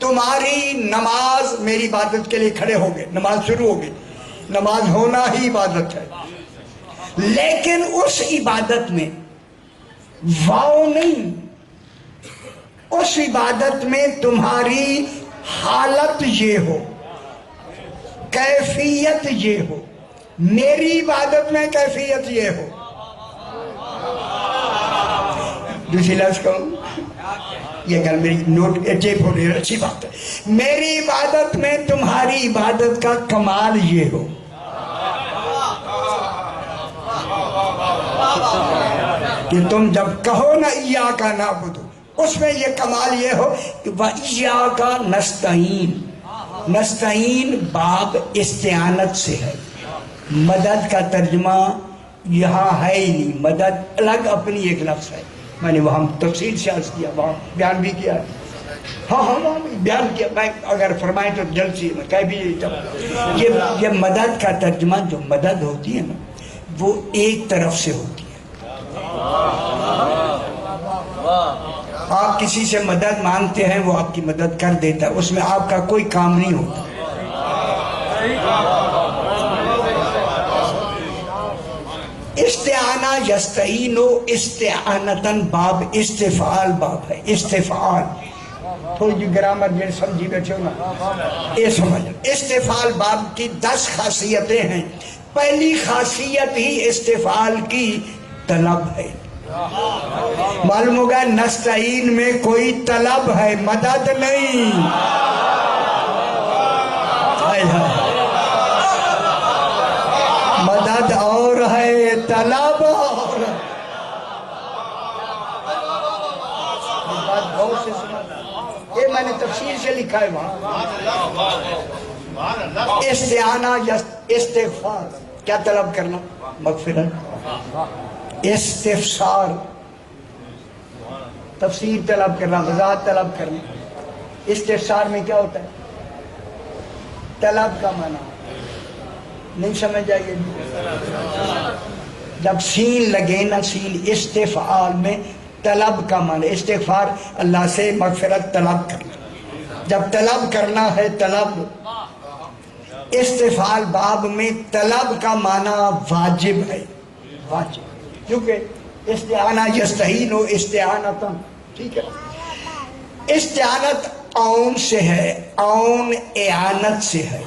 تمہاری نماز میری عبادت کے لیے کھڑے ہو گئے، نماز شروع ہو گئی. نماز ہونا ہی عبادت ہے، لیکن اس عبادت میں واو نہیں. اس عبادت میں تمہاری حالت یہ ہو، کیفیت یہ ہو. میری عبادت میں کیفیت یہ ہو. دوسری لفظ کہوں، یہ گل میری نوٹ ٹیپ ہو رہی ہے، اچھی بات ہے. میری عبادت میں تمہاری عبادت کا کمال یہ ہو. کہ تم جب کہو نا ایاک نعبد، اس میں یہ کمال یہ ہو کہ وَإِيَّاكَ نَسْتَعِينُ، نستعین باب استعانت سے ہے۔ مدد کا ترجمہ یہاں ہے ہی نہیں، مدد الگ اپنی ایک لفظ ہے، میں نے وہاں تفصیل سے عرض کیا، وہاں بیان بھی کیا ہے۔ ہاں وہاں بیان کیا، میں اگر فرمائیں تو جلد سے میں کہہ بھی لیتا ہوں۔ یہ مدد کا ترجمہ، جو مدد ہوتی ہے نا وہ ایک طرف سے ہوتی ہے۔ آپ کسی سے مدد مانگتے ہیں، وہ آپ کی مدد کر دیتا ہے، اس میں آپ کا کوئی کام نہیں ہوتا۔ استعانہ یستعین و استعانتاً باب استفعال باب ہے، استفعال۔ تھوڑی جی گرامر جن سمجھی بیٹھے ہو نا، یہ سمجھ۔ استفعال باب کی 10 خاصیتیں ہیں۔ پہلی خاصیت ہی استفعال کی طلب ہے۔ معلوم ہوگا نستعین میں کوئی طلب ہے، مدد نہیں۔ مدد اور ہے، طلب اور ہے۔ بات غور سے سمجھنا، یہ میں نے تفصیل سے لکھا ہے وہاں۔ استعانہ یا استغفار، کیا طلب کرنا؟ مغفرت۔ استفسار، تفسیر طلب کرنا، وضاحت طلب کرنا۔ استفسار میں کیا ہوتا ہے؟ طلب کا معنی نہیں سمجھ آئیے؟ جب سین لگے نا، سین استفعال میں طلب کا معنی، استغفار اللہ سے مغفرت طلب کرنا۔ جب طلب کرنا ہے، طلب استفعال باب میں طلب کا معنی واجب ہے، واجب، کیونکہ استعانہ یستعین و استعانتاً، ٹھیک ہے۔ استعانت عون سے ہے، عون اعانت سے ہے،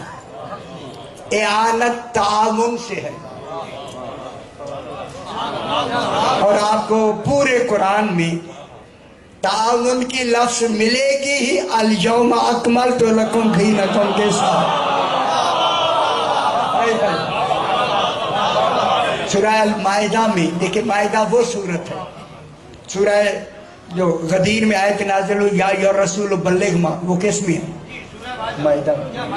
اعانت تعاون سے ہے۔ اور آپ کو پورے قرآن میں تعاون کی لفظ ملے گی ہی، الیوم اکملت لکم دینکم کے ساتھ۔ سورہ المائدہ میں دیکھیں، مائدہ وہ سورت ہے، سورہ جو غدیر میں آیت نازل ہوئی یا ایھا الرسول بلغ ما، وہ کس میں ہے؟ مائدہ میں۔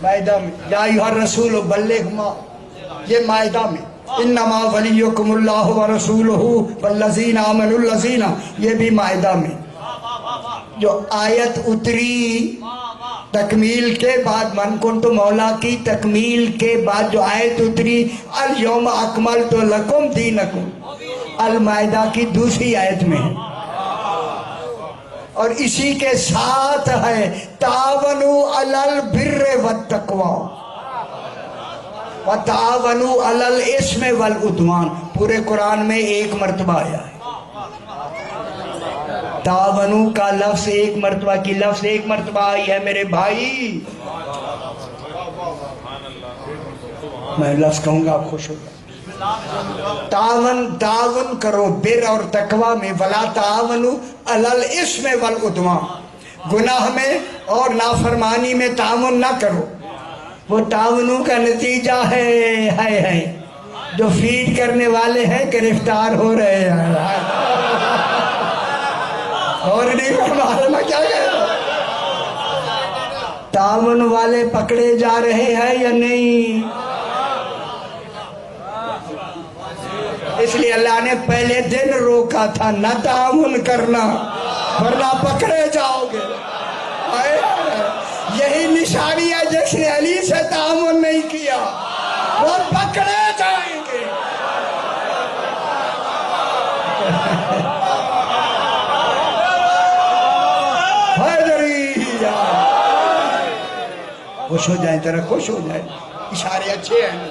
مائدہ میں یا ایھا الرسول بلغ ما، یہ مائدہ میں۔ انما ولیکم اللہ ورسولہ والذین آمنوا الذین، یہ بھی مائدہ میں۔ جو آیت اتری تکمیل کے بعد، من کنت مولا کی تکمیل کے بعد جو آیت اتری الیوم اکملت لکم دینکم، المائدہ کی دوسری آیت میں ہے، اور اسی کے ساتھ ہے تعاونوا علی البر والتقوی وتعاونوا علی الاثم والعدوان۔ پورے قرآن میں ایک مرتبہ آیا ہے، تعاونوا کا لفظ ایک مرتبہ کی لفظ ایک مرتبہ آئی ہے میرے بھائی۔ میں لفظ کہوں گا آپ خوش ہو جائیں۔ تعاون کرو بر اور تقوی میں، ولا تعاونوا علی الاثم والعدوان، گناہ میں اور نافرمانی میں تعاون نہ کرو۔ وہ تعاونوں کا نتیجہ ہے جو فیڈ کرنے والے ہیں گرفتار ہو رہے ہیں، اور نہیں معلوم کیا ہے، تعاون والے پکڑے جا رہے ہیں یا نہیں۔ اس لیے اللہ نے پہلے دن روکا تھا نہ تعاون کرنا، ورنہ پکڑے جاؤ گے۔ یہی نشانی ہے، جس نے علی سے تعاون نہیں کیا وہ پکڑے جائیں گے۔ خوش ہو جائیں، ذرا خوش ہو جائیں، اشارے اچھے ہیں۔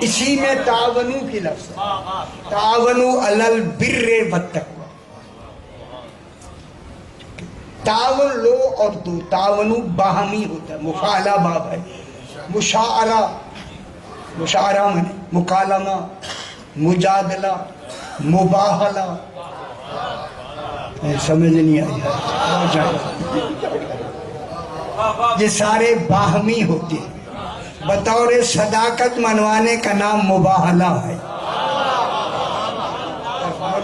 اسی میں تعاونوا کی لفظ ہے، تعاونوا علی البر والتقوی۔ تعاون لو اور دو، تعاونوا باہمی ہوتا ہے، مفاعلہ باب ہے۔ مشاعرہ، مشاعرہ میں مکالمہ، مجادلہ، مباہلہ، سمجھ نہیں آئی، یہ سارے باہمی ہوتے ہیں۔ بطور صداقت منوانے کا نام مباہلہ ہے۔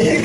1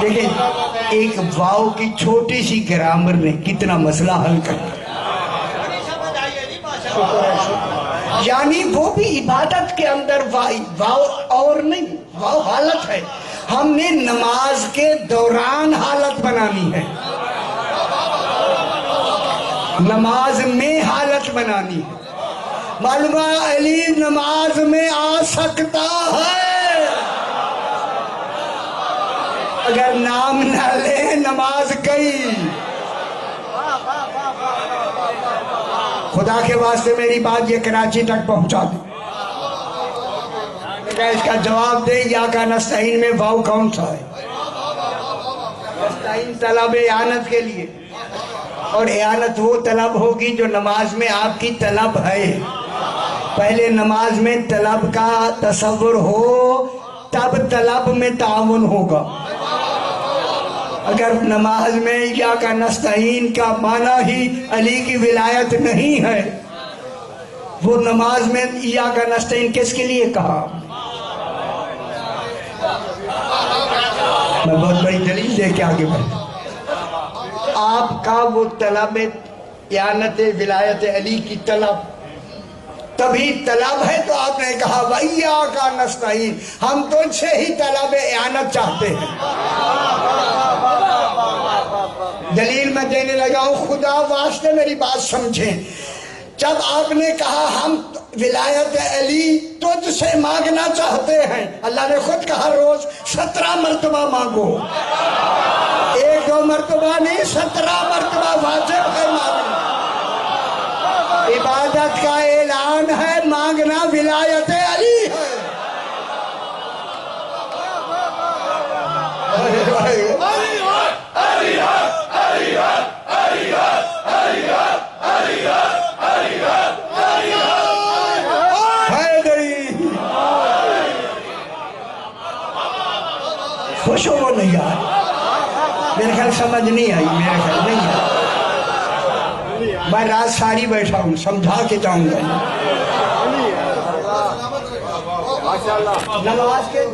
دیکھیں ایک واو کی چھوٹی سی گرامر نے کتنا مسئلہ حل کر دیا. سمجھ آئیے جی ماشاءاللہ. یعنی وہ بھی عبادت کے اندر واو اور نہیں، واو حالت ہے. ہم نے نماز کے دوران حالت بنانی ہے، نماز میں حالت بنانی ہے. معلوم ہے علی نماز میں آ سکتا ہے، اگر نام نہ لے نماز گئی. خدا کے واسطے میری بات یہ کراچی تک پہنچا دیں. اس کا جواب دے یا کا نستعین میں واو کون سا ہے؟ نستعین طلب اعانت کے لیے، اور اعانت وہ طلب ہوگی جو نماز میں آپ کی طلب ہے. پہلے نماز میں طلب کا تصور ہو تب طلب میں تعاون ہوگا. اگر نماز میں یا کا نستعین کا معنی ہی علی کی ولایت نہیں ہے، وہ نماز میں یا کا نستعین کس کے لیے کہا؟ میں بہت بڑی دلیل دے کے آگے بڑھتا. آپ کا وہ طلب اعانت ولایت علی کی طلب تبھی طلب ہے تو آپ نے کہا وَإِيَّاكَ نَسْتَعِينُ، ہم تجھ سے ہی طلب اعانت چاہتے ہیں. دلیل میں دینے لگا ہوں، خدا واسطے میری بات سمجھیں. جب آپ نے کہا ہم ولایت علی تجھ سے مانگنا چاہتے ہیں، اللہ نے خود کہا روز 17 مرتبہ مانگو. 1-2 مرتبہ نہیں، 17 مرتبہ واجب ہے مانگنا. عبادت کا اعلان ہے، مانگنا ولایت علی ہے. خوش ہو نہیں یار؟ میرے خیال سمجھ نہیں آئی، میرے خیال نہیں آئی. میں رات ساری بیٹھا ہوں، سمجھا کے جاؤں گا. نماز کے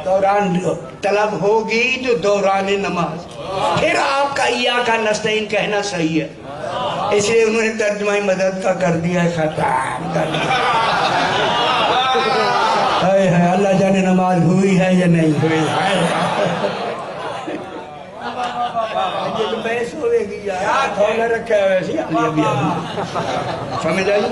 دوران طلب ہوگی جو دوران نماز، پھر آپ کا یا کا نستعین کہنا صحیح ہے. اس لیے انہوں نے ترجمہ مدد کا کر دیا ہے، ختم کر دیا. اللہ جانے نماز ہوئی ہے یا نہیں ہوئی ہے. سمجھ آئی؟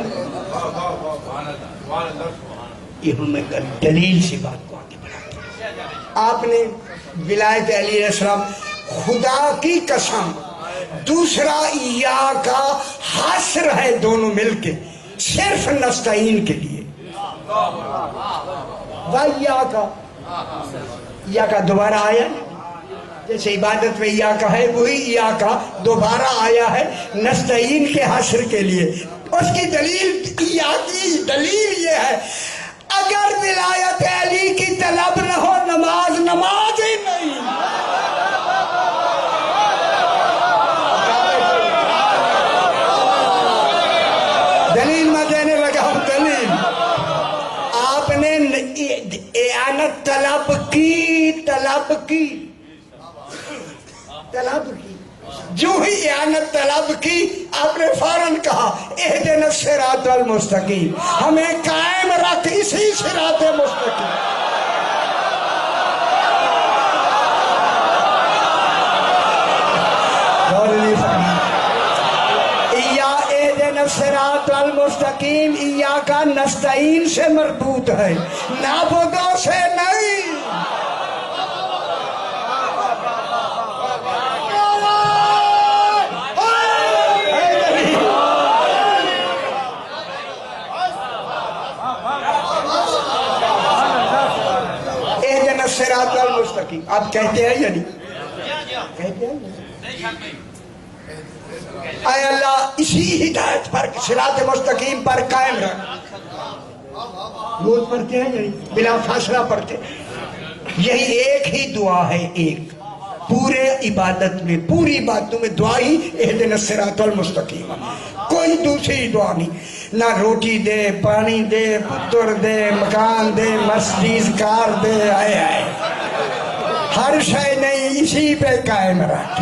یہ میں دلیل سے بات کو آگے بڑھاتا. آپ نے ولایت علی علیہ السلام، خدا کی قسم دوسرا یا کا حاصر ہے دونوں مل کے صرف نستعین کے لیے. یا کا دوبارہ آیا، جیسے عبادت میں یا کا ہے وہی یا کا دوبارہ آیا ہے نستعین کے حاصر کے لیے. اس کی دلیل یا کی دلیل یہ ہے، اگر ولایت علی کی طلب نہ ہو نماز نماز ہی نہیں. دلیل میں دینے لگا ہوں. دلیل آپ نے اعانت طلب کی جو ہی اعانت طلب کی آپ نے فوراً کہا اہدنا الصراط المستقیم، ہمیں قائم رکھ اسی صراط مستقیم. اہدنا الصراط المستقیم ایاک نستعین سے مربوط ہے، نعبدو سے نہیں. صراط المستقیم آپ کہتے ہیں یا نہیں؟ کہتے ہیں. اے اللہ اسی ہدایت پر صراط مستقیم پر قائم رکھ. روز پڑھتے ہیں یا نہیں؟ بلا فاصلہ پڑھتے. یہی ایک ہی دعا ہے، ایک پورے عبادت میں پوری باتوں میں دعا ہی اہدنا الصراط المستقیم، کوئی دوسری دعا نہیں. نہ روٹی دے، پانی دے، پتر دے، مکان دے، مرسیڈیز کار دے، آئے ہر شے نہیں اسی پہ قائم رکھ.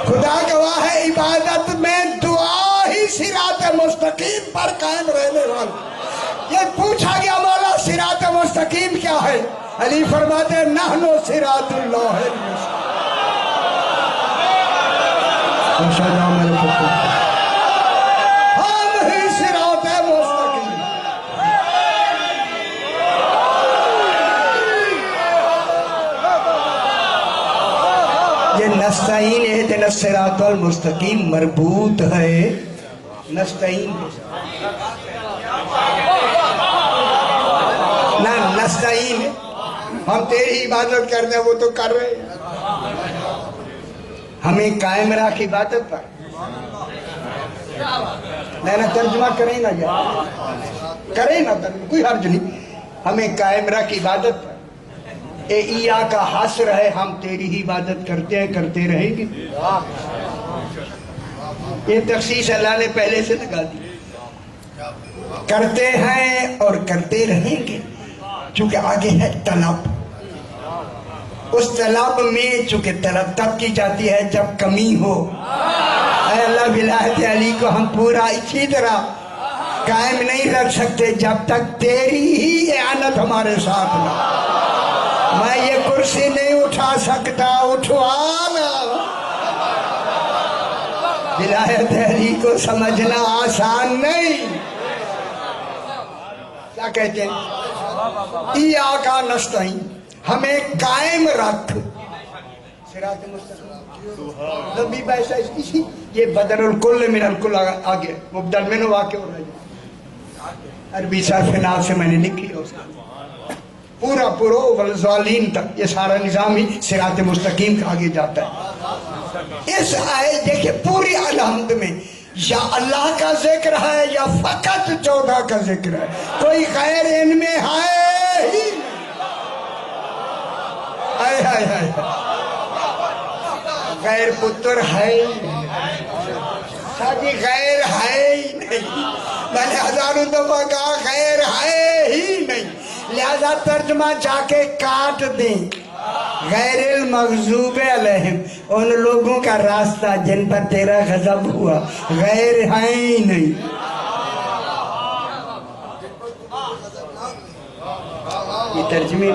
خدا گواہ ہے عبادت میں دعا ہی صراط مستقیم پر قائم رہنے والا. یہ پوچھا گیا مولا صراط مستقیم کیا ہے؟ علی فرماتے ہیں نحن صراط اللہ المستقیم. ہم ہی صراط مستقیم. یہ نستعین اہدنا الصراط المستقیم مربوط ہے نستعین نہ نستعین. ہم تیری عبادت کرتے ہیں وہ تو کر رہے ہیں. ہمیں قائم رکھ عبادت پر. میں ترجمہ کریں نا یار کریں نا ترجمہ کوئی حرج نہیں. ہمیں قائم رکھ عبادت پر. اے ایا کا حسر ہے ہم تیری ہی عبادت کرتے ہیں کرتے رہیں گے. یہ تخصیص اللہ نے پہلے سے لگا دی. کرتے ہیں اور کرتے رہیں گے چونکہ آگے ہے طلب. اس طلب میں چونکہ طلب تب کی جاتی ہے جب کمی ہو. اے اللہ ولایت علی کو ہم پورا اسی طرح قائم نہیں رکھ سکتے جب تک تیری ہی اعانت ہمارے ساتھ نہ. میں یہ کرسی نہیں اٹھا سکتا اٹھوانا. ولایت علی کو سمجھنا آسان نہیں. کیا کہتے ہیں ایاکا نستعین ہمیں قائم رکھ صراط مستقیم. لمبی بحث ہے اسی. یہ بدل الکل من الکل آگے مبدل میں واقع ہو رہا ہے. عربی صرف ناف سے میں نے لکھی ہے اس کا پورا پورو والظالین تک. یہ سارا نظام ہی صراط مستقیم کا آگے جاتا ہے. اس آیت دیکھیں پوری الحمد میں یا اللہ کا ذکر ہے یا فقط 14 کا ذکر ہے. کوئی غیر ان میں ہے ہی نہیں. غیر پتر ہے شادی غیر ہے ہی نہیں. میں نے ہزاروں دفعہ کہا غیر ہے ہی نہیں. لہذا ترجمہ جا کے کاٹ دیں. غیر المغضوب علیہم ان لوگوں کا راستہ جن پر تیرا غضب ہوا غیر ہے ہی نہیں. یہ ترجمے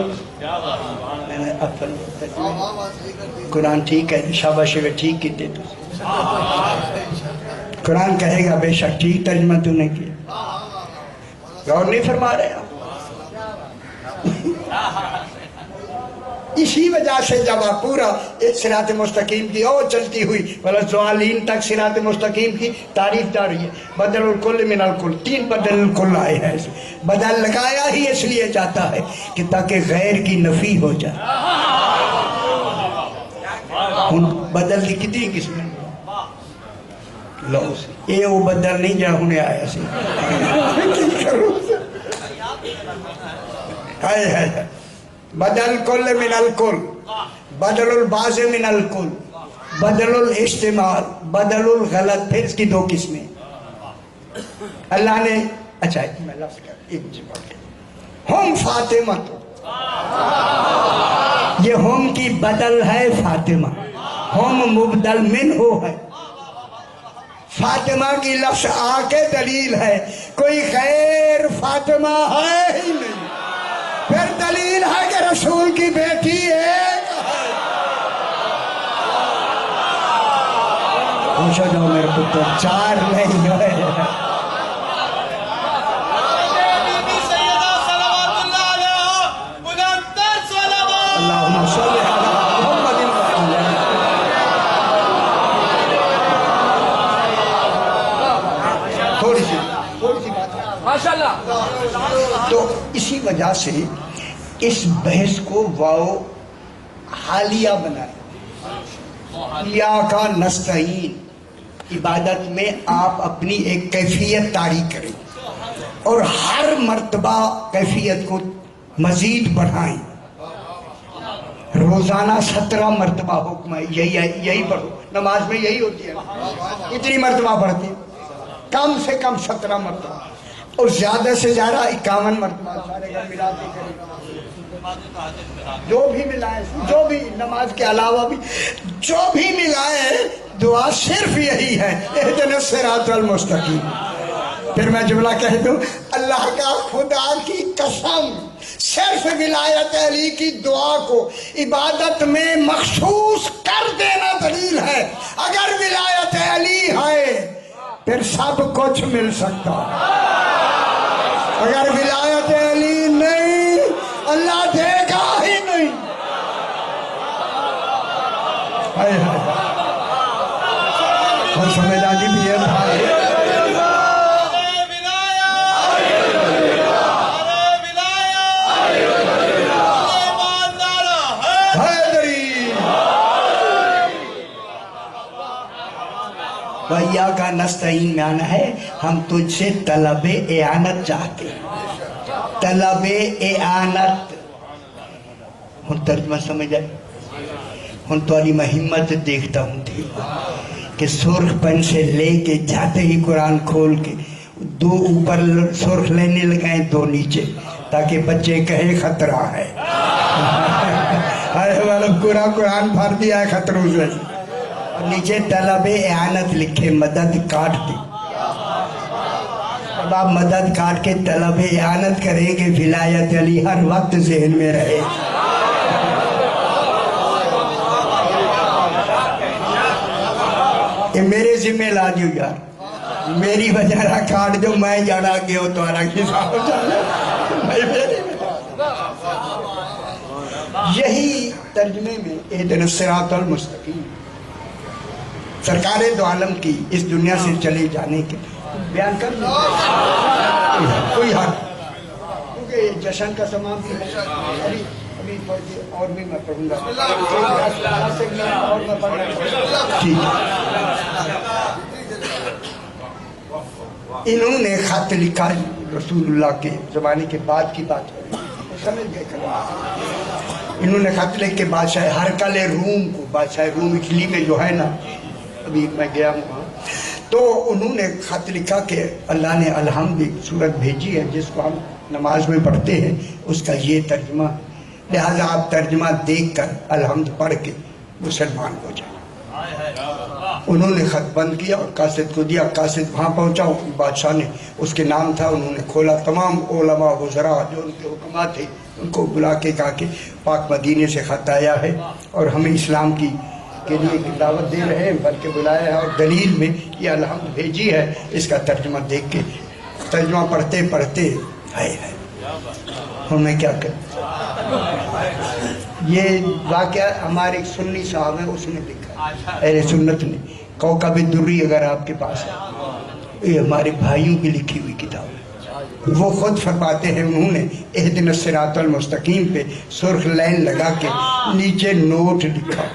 قرآن ٹھیک ہے شاباش ٹھیک کیتے تو قرآن کہے گا بے شک ٹھیک ترجمہ تو نے کیا. غور نہیں فرما رہے آپ. اسی وجہ سے جب آپ پورا ایک صراط مستقیم کی اور چلتی ہوئی والظالین تک صراط مستقیم کی تعریف جا رہی ہے. بدل الکل من الکل 3 بدل الکل آئے ہیں. بدل لگایا ہی اس لیے جاتا ہے کہ تاکہ غیر کی نفی ہو جائے. بدل کی کتنی قسمیں لو یہ وہ بدل نہیں جا ہونے آیا سی. بدل کل من الکل بدل البعض من الکل بدل الاجتماع بدل الغلط. پھر اس کی 2 قسمیں اللہ نے. اچھا میں لفظ کر ایک جب ہم فاطمہ تو یہ ہم کی بدل ہے فاطمہ. ہم مبدل من ہو ہے. فاطمہ کی لفظ آ کے دلیل ہے کوئی غیر فاطمہ ہے ہی نہیں. پھر دلیل ہے کہ رسول کی بیٹی ایک ہے. پوچھو جو میرے پتر 4 نہیں ہے. اللہم صلی علی محمد. تھوڑی سی بات ہے ماشاءاللہ. تو اسی وجہ سے اس بحث کو واو حالیہ بنائے. یا کا نستعین عبادت میں آپ اپنی ایک کیفیت طاری کریں اور ہر مرتبہ کیفیت کو مزید بڑھائیں. روزانہ 17 مرتبہ حکم ہے یہی پڑھو. نماز میں یہی ہوتی ہے. اتنی مرتبہ پڑھتے ہیں کم سے کم 17 مرتبہ اور زیادہ سے زیادہ 51 مرتبہ. سارے گھر ملا کے کریں جو بھی ملائے، جو بھی نماز کے علاوہ بھی جو بھی ملائے، دعا صرف یہی ہے، اہدنا الصراط المستقیم۔ پھر میں جملہ کہہ دوں، اللہ کا خدا کی قسم، صرف ولایت علی کی دعا کو عبادت میں مخصوص کر دینا دلیل ہے۔ اگر ولایت علی ہے پھر سب کچھ مل سکتا، اگر ولایت علی نہیں اللہ دے گا ہی نہیں۔ اور سمجھداری بھی ہے بھائی، بھیا کا نستعین میں آنا ہے، ہم تجھ سے طلب اعانت چاہتے ہیں، طلب اعانت۔ ہن ترجمہ سمجھ آئے؟ ہن تاری میں ہمت دیکھتا ہوں تھی کہ سرخ پن سے لے کے جاتے ہی قرآن کھول کے دو اوپر سرخ لینے لگائیں، دو نیچے، تاکہ بچے کہے خطرہ ہے۔ پورا قرآن بھر دیا ہے خطروں سے، نیچے طلب اعانت لکھے، مدد کاٹ دی۔ اب آپ مدد کاٹ کے طلب اعانت کریں کہ ولایت علی ہر وقت ذہن میں رہے۔ یہ میرے ذمہ لا دیو یار، میری وجہ نہ کاٹ دو، میں جانا گیا ہوں تمہارا حساب جانا۔ یہی ترجمے میں اہدنا الصراط المستقیم سرکار دو عالم کی اس دنیا سے چلے جانے کے بیان کر دیں، کوئی حق، کیونکہ جشن کا سامان بھی ہے، ابھی اور بھی میں پڑھوں گا، اور میں پڑھنا ٹھیک ہے۔ انہوں نے خط لکھا رسول اللہ کے زمانے کے بعد کی بات ہے، سمجھ گئے کلام۔ انہوں نے خط لکھ کے بادشاہ ہرقل روم کو، بادشاہ روم اٹلی میں جو ہے نا، ابھی میں گیا ہوں وہاں، تو انہوں نے خط لکھا کہ اللہ نے الحمد سورت بھیجی ہے جس کو ہم نماز میں پڑھتے ہیں، اس کا یہ ترجمہ، لہذا آپ ترجمہ دیکھ کر الحمد پڑھ کے مسلمان ہو جائیں۔ انہوں نے خط بند کیا اور قاصد کو دیا، قاصد وہاں پہنچا، بادشاہ نے، اس کے نام تھا، انہوں نے کھولا، تمام علماء وزراء جو ان کے حکمات تھے ان کو بلا کے کہا کہ پاک مدینے سے خط آیا ہے اور ہمیں اسلام کی کے لیے دعوت دے رہے ہیں، بلکہ بلایا ہے، اور دلیل میں یہ الحمد بھیجی ہے، اس کا ترجمہ دیکھ کے، ترجمہ پڑھتے پڑھتے ہائے ہوں میں کیا کروں۔ یہ واقعہ ہمارے ایک سنی صاحب ہے، اس نے لکھا، اہل سنت نے، کوکب دری اگر آپ کے پاس ہے، یہ ہمارے بھائیوں کی لکھی ہوئی کتاب ہے۔ وہ خود فرماتے ہیں، انہوں نے اہدنا الصراط المستقیم پہ سرخ لائن لگا کے نیچے نوٹ لکھا،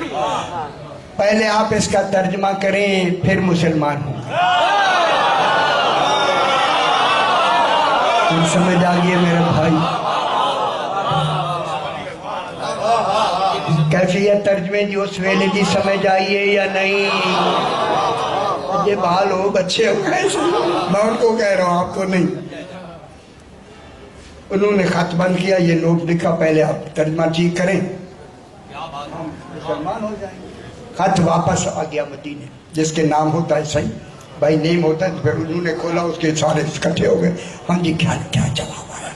پہلے آپ اس کا ترجمہ کریں پھر مسلمان ہوں گے۔ تم سمجھ آئیے میرے بھائی، کیفیت ترجمے جو اس ویلے کی سمجھ آئیے یا نہیں؟ یہ بحال ہو، بچے ہو گئے، میں ان کو کہہ رہا ہوں، آپ کو نہیں۔ انہوں نے خط بند کیا، یہ نوٹ لکھا، پہلے آپ ترجمہ ٹھیک کریں ہم مسلمان ہو جائیں گے۔ خط واپس آ گیا مدینے، جس کے نام ہوتا ہے صحیح بھائی نیم ہوتا ہے، پھر انہوں نے کھولا، اس کے سارے اکٹھے ہو گئے، ہاں جی کیا جواب آیا؟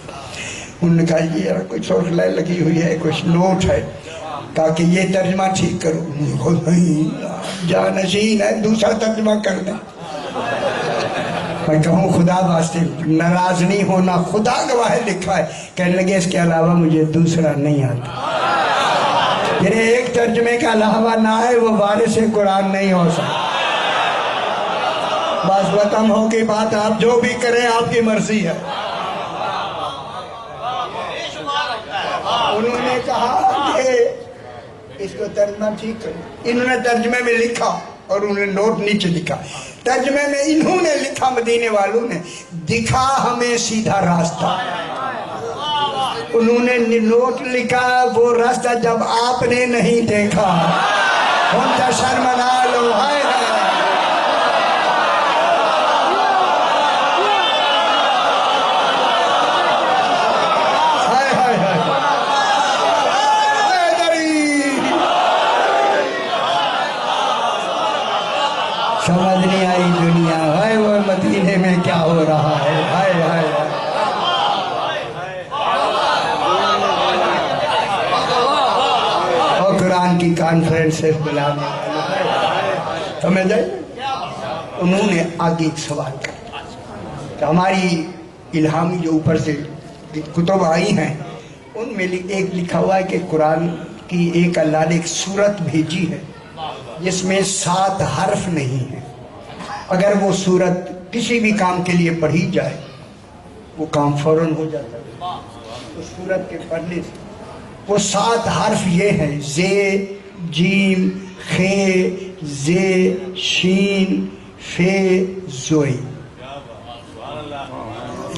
انہوں نے کہا یہ کوئی سرخ لائن لگی ہوئی ہے، کچھ نوٹ ہے، کہا کہ یہ ترجمہ ٹھیک کرو۔ نہیں جانشین ہے، دوسرا ترجمہ کر دیں۔ میں کہوں خدا واسطے ناراض نہیں ہونا، خدا گواہ لکھا ہے، کہنے لگے اس کے علاوہ مجھے دوسرا نہیں آتا۔ پھر ایک ترجمے کا علاوہ نہ ہے وہ وارث قرآن نہیں ہو سکتا۔ بس ختم ہو کی بات، آپ جو بھی کریں آپ کی مرضی ہے۔ انہوں نے کہا کہ اس کو ترجمہ ٹھیک کرو، انہوں نے ترجمے میں لکھا اور انہوں نے نوٹ نیچے لکھا، ترجمے میں انہوں نے لکھا، مدینے والوں نے، دکھا ہمیں سیدھا راستہ۔ انہوں نے نوٹ لکھا، وہ راستہ جب آپ نے نہیں دیکھا، ہم جشن منا لو، ہائے معاشرے میں کیا ہو رہا ہے. ہائے ہائے اور قرآن کی کانفرنسز بلانے سمجھ آئی. انہوں نے آگے ایک سوال کیا کہ ہماری الہامی جو اوپر سے کتب آئی ہیں ان میں ایک لکھا ہوا ہے کہ قرآن کی ایک اللہ نے ایک سورت بھیجی ہے جس میں 7 حرف نہیں ہیں. اگر وہ سورت کسی بھی کام کے لیے پڑھی جائے وہ کام فوراً ہو جاتا ہے. اس سورت کے پڑھنے سے وہ 7 حرف یہ ہیں: زے، جیم، خے، زے، شین، فے، زوئی.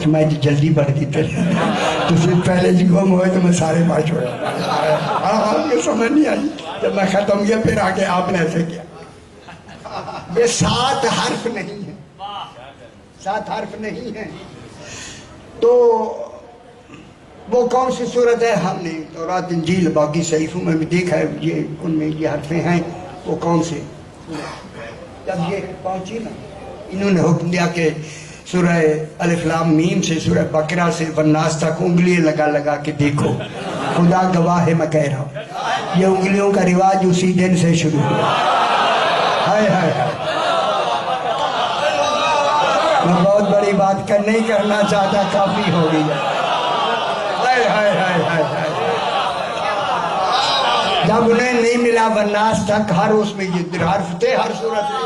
میں جلدی پڑھ دی تھی تو پھر پہلے جی گم ہوئے تو میں سارے پاس ہوئے. آپ کو سمجھ نہیں آئی. جب میں ختم کیا پھر آگے آپ نے ایسے کیا. یہ 7 حرف نہیں ہیں. 7 حرف نہیں ہیں. تو وہ کون سی صورت ہے؟ ہم نے تورات انجیل باقی صحیفوں میں بھی دیکھا ہے یہ ان میں یہ حرفیں ہیں. وہ کون سے؟ جب یہ پہنچی نا انہوں نے حکم دیا کہ سورہ الف لام میم سے سورہ بقرہ سے والناس تک انگلیاں لگا لگا کے دیکھو. خدا گواہ ہے میں کہہ رہا ہوں یہ انگلیوں کا رواج اسی دن سے شروع ہوا. ہائے ہائے ہائے. میں بہت بڑی بات نہیں کرنا چاہتا، کافی ہو گئی ہے. ہائے ہائے ہائے ہائے ہائے. جب انہیں نہیں ملا والناس تک ہر اس میں یہ حرف تھے ہر صورت میں.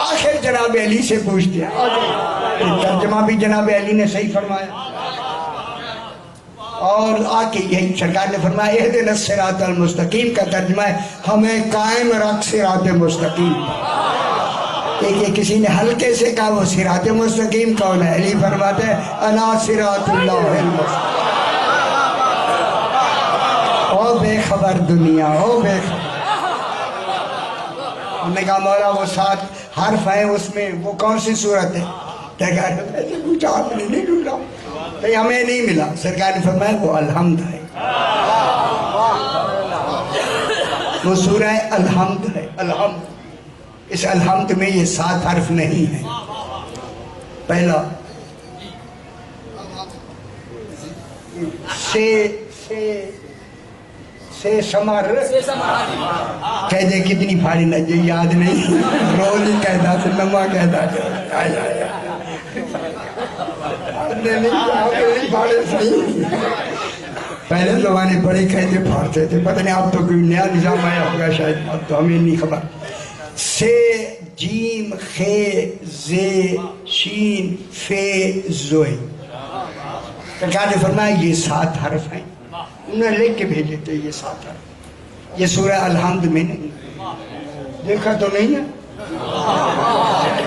آخر جناب علی سے پوچھتے ہیں. ترجمہ بھی جناب علی نے صحیح فرمایا اور آ کے یہی سرکار نے فرمایا اہدنا الصراط المستقیم کا ترجمہ ہے ہمیں قائم رکھ صراط مستقیم. ایک کسی نے ہلکے سے کہا وہ صراط مستقیم کون ہے؟ علی فرماتے ہیں انا صراط اللہ المستقیم. او بے خبر دنیا، او بے خبر. انہوں نے کہا مولا وہ 7 حرف ہیں اس میں وہ کون سی صورت ہے؟ ایسے پوچھا آپ نے نہیں ڈھونڈا تو ہمیں نہیں ملا. سرکار نے فرمایا وہ الحمد ہے. وہ سورہ الحمد ہے. الحمد. اس الحمد میں یہ 7 حرف نہیں ہیں. پہلا سے سمر کہہ دے کتنی پھاڑی نہ جو یاد نہیں روز ہی کہتا سے نما کہتا پہلے زمانے بڑے کہتے پھاڑتے تھے. پتہ نہیں اب تو کوئی نیا نظام آیا ہوگا شاید، اب تو ہمیں نہیں خبر. سے، جیم، خے، زے، شین، فے، زوئی. سرکار نے فرمایا یہ 7 حرف ہیں. انہوں نے لکھ کے بھیجے تھے یہ 7 حرف. یہ سورہ الحمد میں نہیں. دیکھا تو نہیں ہے.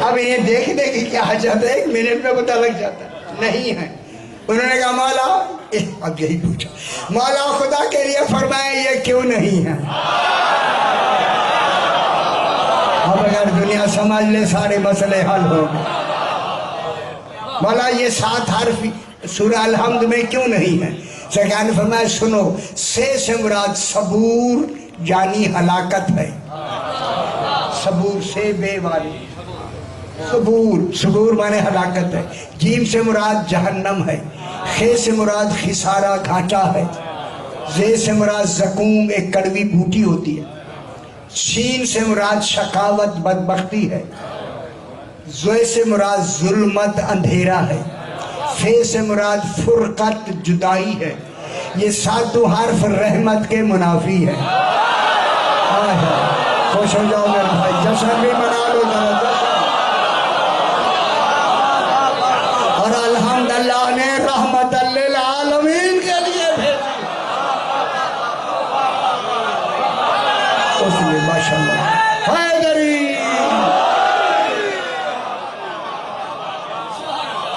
اب انہیں دیکھنے کی کیا حاجت ہے؟ 1 منٹ میں پتہ لگ جاتا ہے. نہیں ہے. انہوں نے کہا مولا، اب یہی پوچھا مولا خدا کے لیے فرمائے یہ کیوں نہیں ہے؟ اب اگر دنیا سمجھ لے سارے مسئلے حل ہو گئے. مولا یہ 7 حرف سورہ الحمد میں کیوں نہیں ہے؟ سرکار نے فرمایا سنو، سے مراد صبور یعنی ہلاکت ہے. صبور سے بے والی صبور مانے ہلاکت ہے. جیم سے مراد جہنم ہے. خے سے مراد خسارہ گھاٹا ہے. زے سے مراد زقوم ایک کڑوی بوٹی ہوتی ہے. شین سے مراد شقاوت بدبختی ہے. زوئے سے مراد ظلمت اندھیرا ہے. فے سے مراد فرقت جدائی ہے. یہ 7 حرف رحمت کے منافی ہے. خوش ہو جاؤ میرے بھائی، جشن بھی منا لو ذرا. اور الحمدللہ نے رحمت للعالمین کے لیے بھیجی. اس لیے ماشاءاللہ حیدری.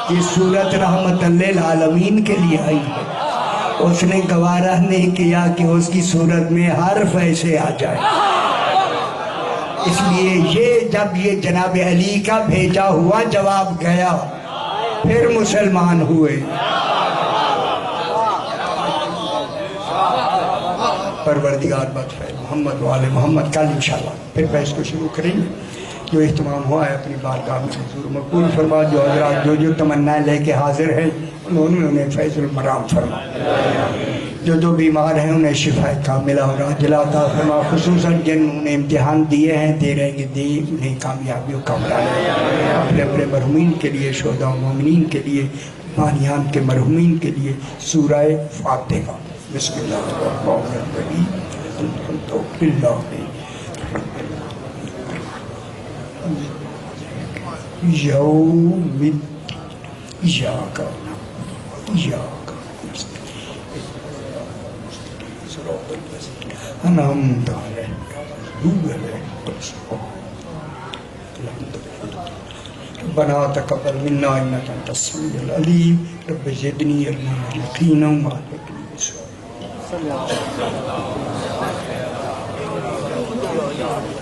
یہ سورت رحمت للعالمین کے لیے آئی ہے. اس نے گوارہ نہیں کیا کہ اس کی صورت میں حرف ایسے آ جائے. اس لیے یہ جب یہ جناب علی کا بھیجا ہوا جواب گیا پھر مسلمان ہوئے. پروردگار بخش محمد وآل محمد. کل انشاءاللہ پھر بحث کو شروع کریں گے. جو اہتمام ہوا ہے اپنی بارگاہ میں حضور مقبول فرما. جو حضرات جو تمنائیں لے کے حاضر ہیں انہیں فیض المرام فرما. جو بیمار ہیں انہیں شفا کاملہ اور عاجلہ عطا فرما. خصوصاً جن انہیں امتحان دیے ہیں دے رہے ہیں دے انہیں کامیابیوں کا مراد اپنے اپنے مرحومین کے لیے شہداء و مومنین کے لیے بانیان کے مرحومین کے لیے سورہ فاتحہ. بسم اللہ الرحمن الرحیم. الحمد للہ یوم ایاک نعبد و ایاک نستعین صراط الذین انعمت علیہم غیر المغضوب علیہم. ربنا تقبل منا انک انت السمیع العلیم. رب زدنی علما یقینا وعلمنا صلی اللہ علیہ وسلم.